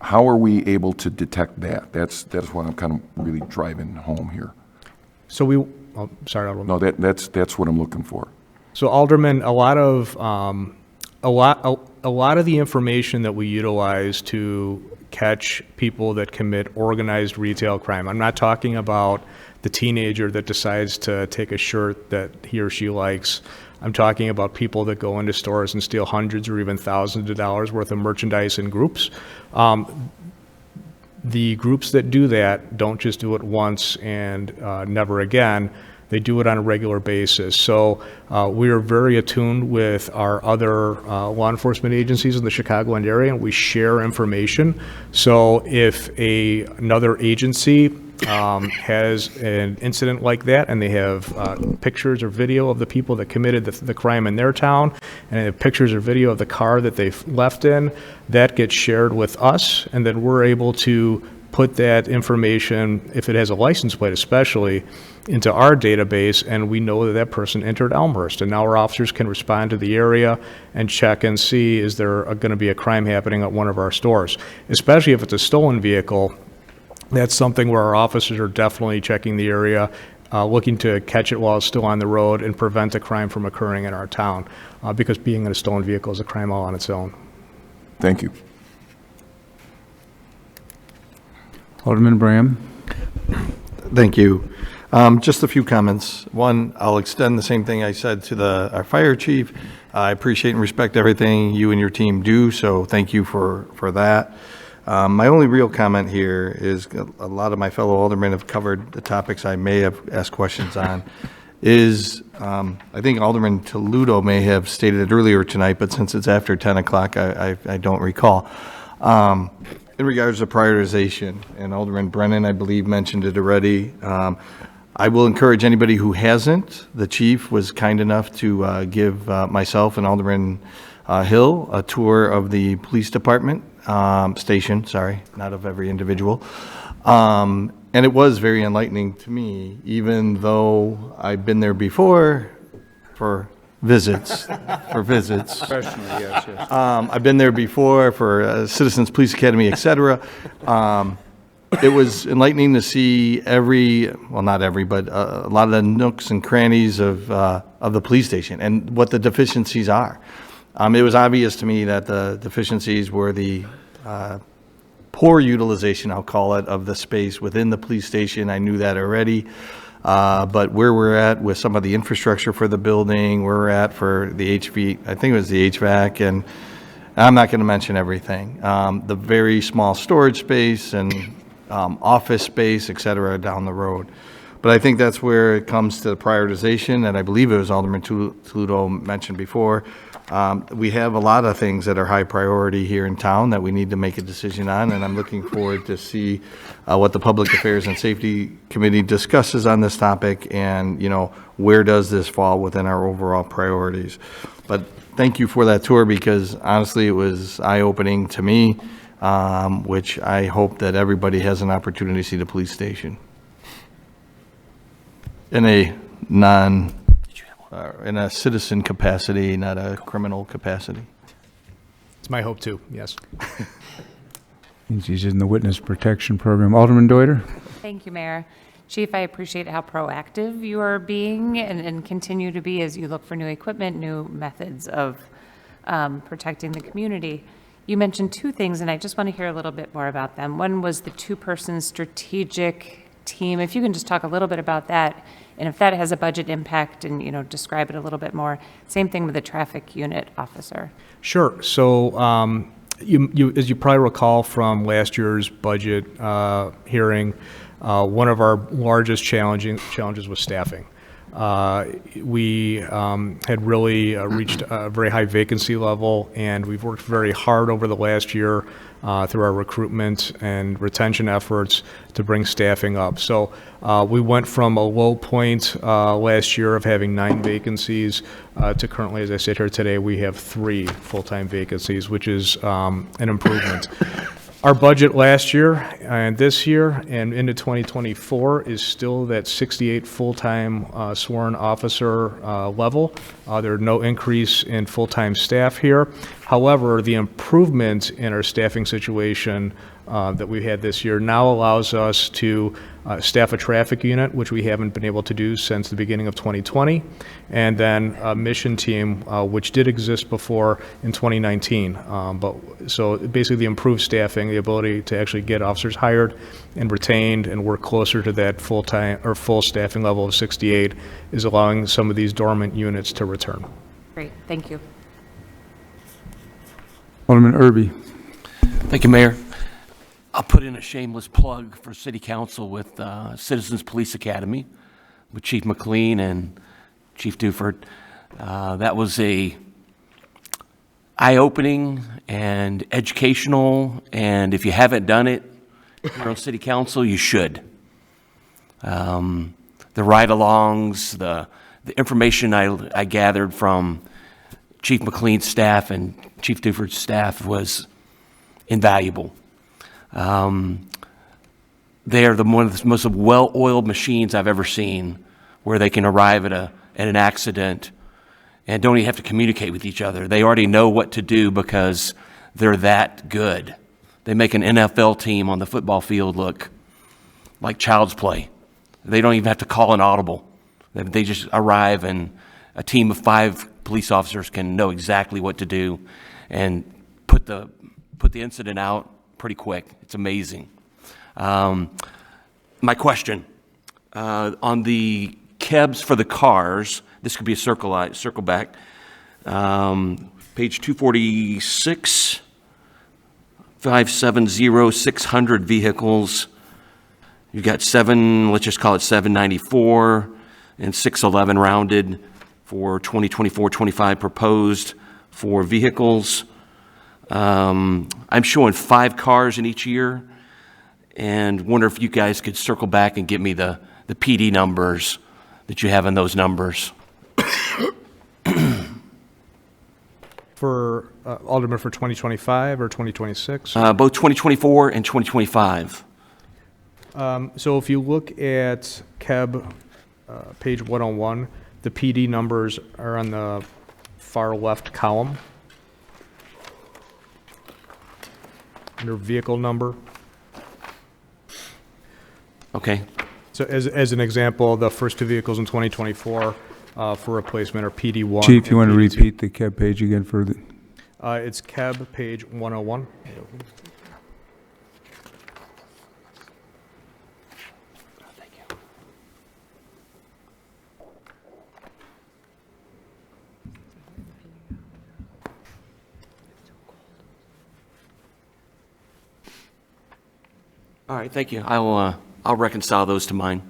how are we able to detect that? That's what I'm kind of really driving home here. So sorry, Alderman. No, that's what I'm looking for. So Alderman, a lot of the information that we utilize to catch people that commit organized retail crime. I'm not talking about the teenager that decides to take a shirt that he or she likes. I'm talking about people that go into stores and steal hundreds or even thousands of dollars worth of merchandise in groups. The groups that do that don't just do it once and never again. They do it on a regular basis. So we are very attuned with our other law enforcement agencies in the Chicagoland area, and we share information. So if another agency has an incident like that, and they have pictures or video of the people that committed the crime in their town, and they have pictures or video of the car that they've left in, that gets shared with us, and then we're able to put that information, if it has a license plate especially, into our database, and we know that that person entered Elmhurst. And now our officers can respond to the area and check and see, is there going to be a crime happening at one of our stores? Especially if it's a stolen vehicle, that's something where our officers are definitely checking the area, looking to catch it while it's still on the road and prevent a crime from occurring in our town, because being in a stolen vehicle is a crime all on its own. Thank you. Alderman Bram. Thank you. Just a few comments. One, I'll extend the same thing I said to our fire chief. I appreciate and respect everything you and your team do, so thank you for that. My only real comment here is a lot of my fellow aldermen have covered the topics I may have asked questions on. I think Alderman Toledo may have stated it earlier tonight, but since it's after 10 o'clock, I don't recall. In regards to prioritization, and Alderman Brennan, I believe, mentioned it already. I will encourage anybody who hasn't. The chief was kind enough to give myself and Alderman Hill a tour of the police department station, sorry, not of every individual. And it was very enlightening to me, even though I've been there before for visits, Professionally, yes, yes. I've been there before for Citizens Police Academy, et cetera. It was enlightening to see not every, but a lot of the nooks and crannies of the police station and what the deficiencies are. It was obvious to me that the deficiencies were the poor utilization, I'll call it, of the space within the police station. I knew that already. But where we're at with some of the infrastructure for the building, where we're at for the I think it was the HVAC, and I'm not going to mention everything. The very small storage space and office space, et cetera, down the road. But I think that's where it comes to the prioritization, and I believe it was Alderman Toledo mentioned before. We have a lot of things that are high priority here in town that we need to make a decision on, and I'm looking forward to see what the Public Affairs and Safety Committee discusses on this topic, and, where does this fall within our overall priorities. But thank you for that tour, because honestly, it was eye-opening to me, which I hope that everybody has an opportunity to see the police station in a in a citizen capacity, not a criminal capacity. It's my hope too, yes. He's in the Witness Protection Program. Alderman Deuter. Thank you, Mayor. Chief, I appreciate how proactive you are being and continue to be as you look for new equipment, new methods of protecting the community. You mentioned two things, and I just want to hear a little bit more about them. One was the two-person strategic team. If you can just talk a little bit about that, and if that has a budget impact, and describe it a little bit more. Same thing with the traffic unit officer. Sure. So as you probably recall from last year's budget hearing, one of our largest challenges was staffing. We had really reached a very high vacancy level, and we've worked very hard over the last year through our recruitment and retention efforts to bring staffing up. So we went from a low point last year of having 9 vacancies to currently, as I sit here today, we have 3 full-time vacancies, which is an improvement. Our budget last year and this year and into 2024 is still that 68 full-time sworn officer level. There's no increase in full-time staff here. However, the improvement in our staffing situation that we had this year now allows us to staff a traffic unit, which we haven't been able to do since the beginning of 2020, and then a mission team, which did exist before in 2019. So basically the improved staffing, the ability to actually get officers hired and retained and work closer to that full-time or full staffing level of 68 is allowing some of these dormant units to return. Great, thank you. Alderman Irby. Thank you, Mayor. I'll put in a shameless plug for City Council with Citizens Police Academy with Chief McLean and Chief Duford. That was a eye-opening and educational, and if you haven't done it here on City Council, you should. The ride-alongs, the information I gathered from Chief McLean's staff and Chief Duford's staff was invaluable. They are one of the most well-oiled machines I've ever seen, where they can arrive at an accident and don't even have to communicate with each other. They already know what to do because they're that good. They make an NFL team on the football field look like child's play. They don't even have to call an audible. They just arrive, and a team of 5 police officers can know exactly what to do and put the incident out pretty quick. It's amazing. My question, on the KEBs for the cars, this could be a circle back, page 246, 570, 600 vehicles. You've got 7, let's just call it 794 and 611 rounded for 2024-25 proposed for vehicles. I'm showing 5 cars in each year, and wonder if you guys could circle back and give me the PD numbers that you have in those numbers. For Alderman, for 2025 or 2026? Both 2024 and 2025. So if you look at KEB, page 101, the PD numbers are on the far left column. Under vehicle number. Okay. So as an example, the first 2 vehicles in 2024 for replacement are PD1. Chief, you want to PD2. repeat the KEB page again for the... It's KEB, page 101. All right, thank you. I'll reconcile those to mine.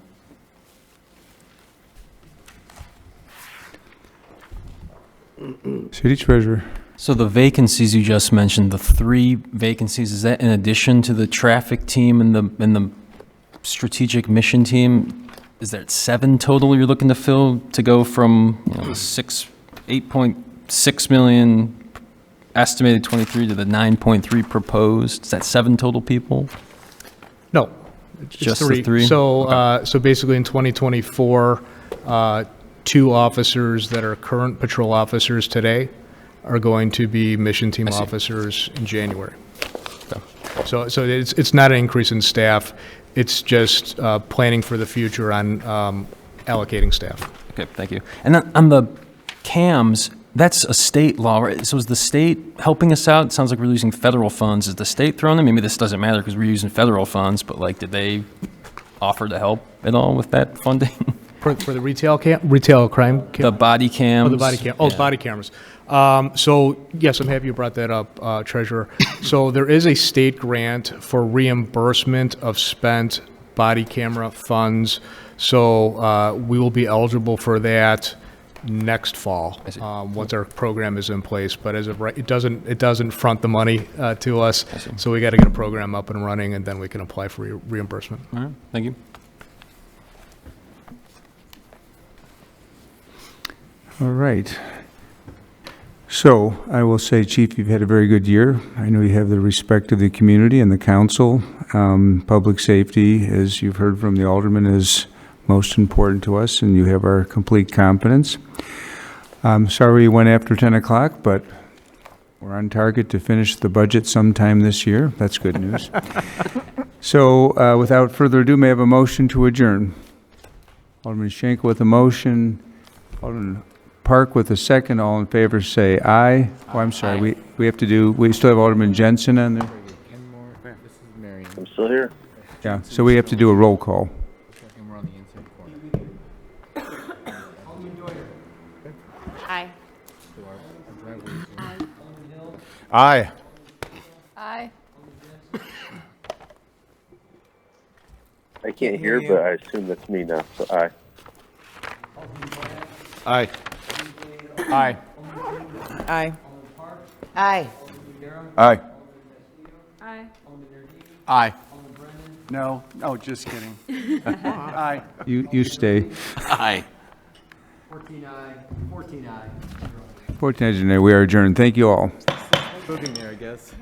City Treasurer. So the vacancies you just mentioned, the 3 vacancies, is that in addition to the traffic team and the strategic mission team? Is that 7 total you're looking to fill to go from 8.6 million estimated 23 to the 9.3 proposed? Is that 7 total people? No, it's Just 3. the 3? So, Okay. so basically in 2024, 2 officers that are current patrol officers today are going to be mission team officers in January. So it's not an increase in staff. It's just planning for the future on allocating staff. Okay, thank you. And then on the CAMs, that's a state law, right? So is the state helping us out? It sounds like we're using federal funds. Is the state throwing them? Maybe this doesn't matter because we're using federal funds, but like, did they offer to help at all with that funding? For the retail crime cam? The body cams? Oh, the body cam. Oh, Yeah. body cameras. So yes, I'm happy you brought that up, Treasurer. So there is a state grant for reimbursement of spent body camera funds. So we will be eligible for that next fall once our program is in place. But as of right, it doesn't front the money to us. So we got to get a program up and running, and then we can apply for reimbursement. All right, thank you. All right. So I will say, Chief, you've had a very good year. I know you have the respect of the community and the council. Public safety, as you've heard from the alderman, is most important to us, and you have our complete confidence. I'm sorry we went after 10 o'clock, but We're on target to finish the budget sometime this year. That's good news. So without further ado, may I have a motion to adjourn? Alderman Schenkel with a motion, Alderman Park with a second. All in favor say aye. Oh, I'm sorry, we have to do, we still have Alderman Jensen on there? I'm still here. Yeah, so we have to do a roll call. Aye. Aye. Aye. I can't hear, but I assume that's me now, so aye. Aye. Aye. Aye. Aye. Aye. Aye. Aye. No, just kidding. Aye. You stay. Aye. 14 aye, 14 aye. 14 ayes, we are adjourned. Thank you all. Moving there, I guess.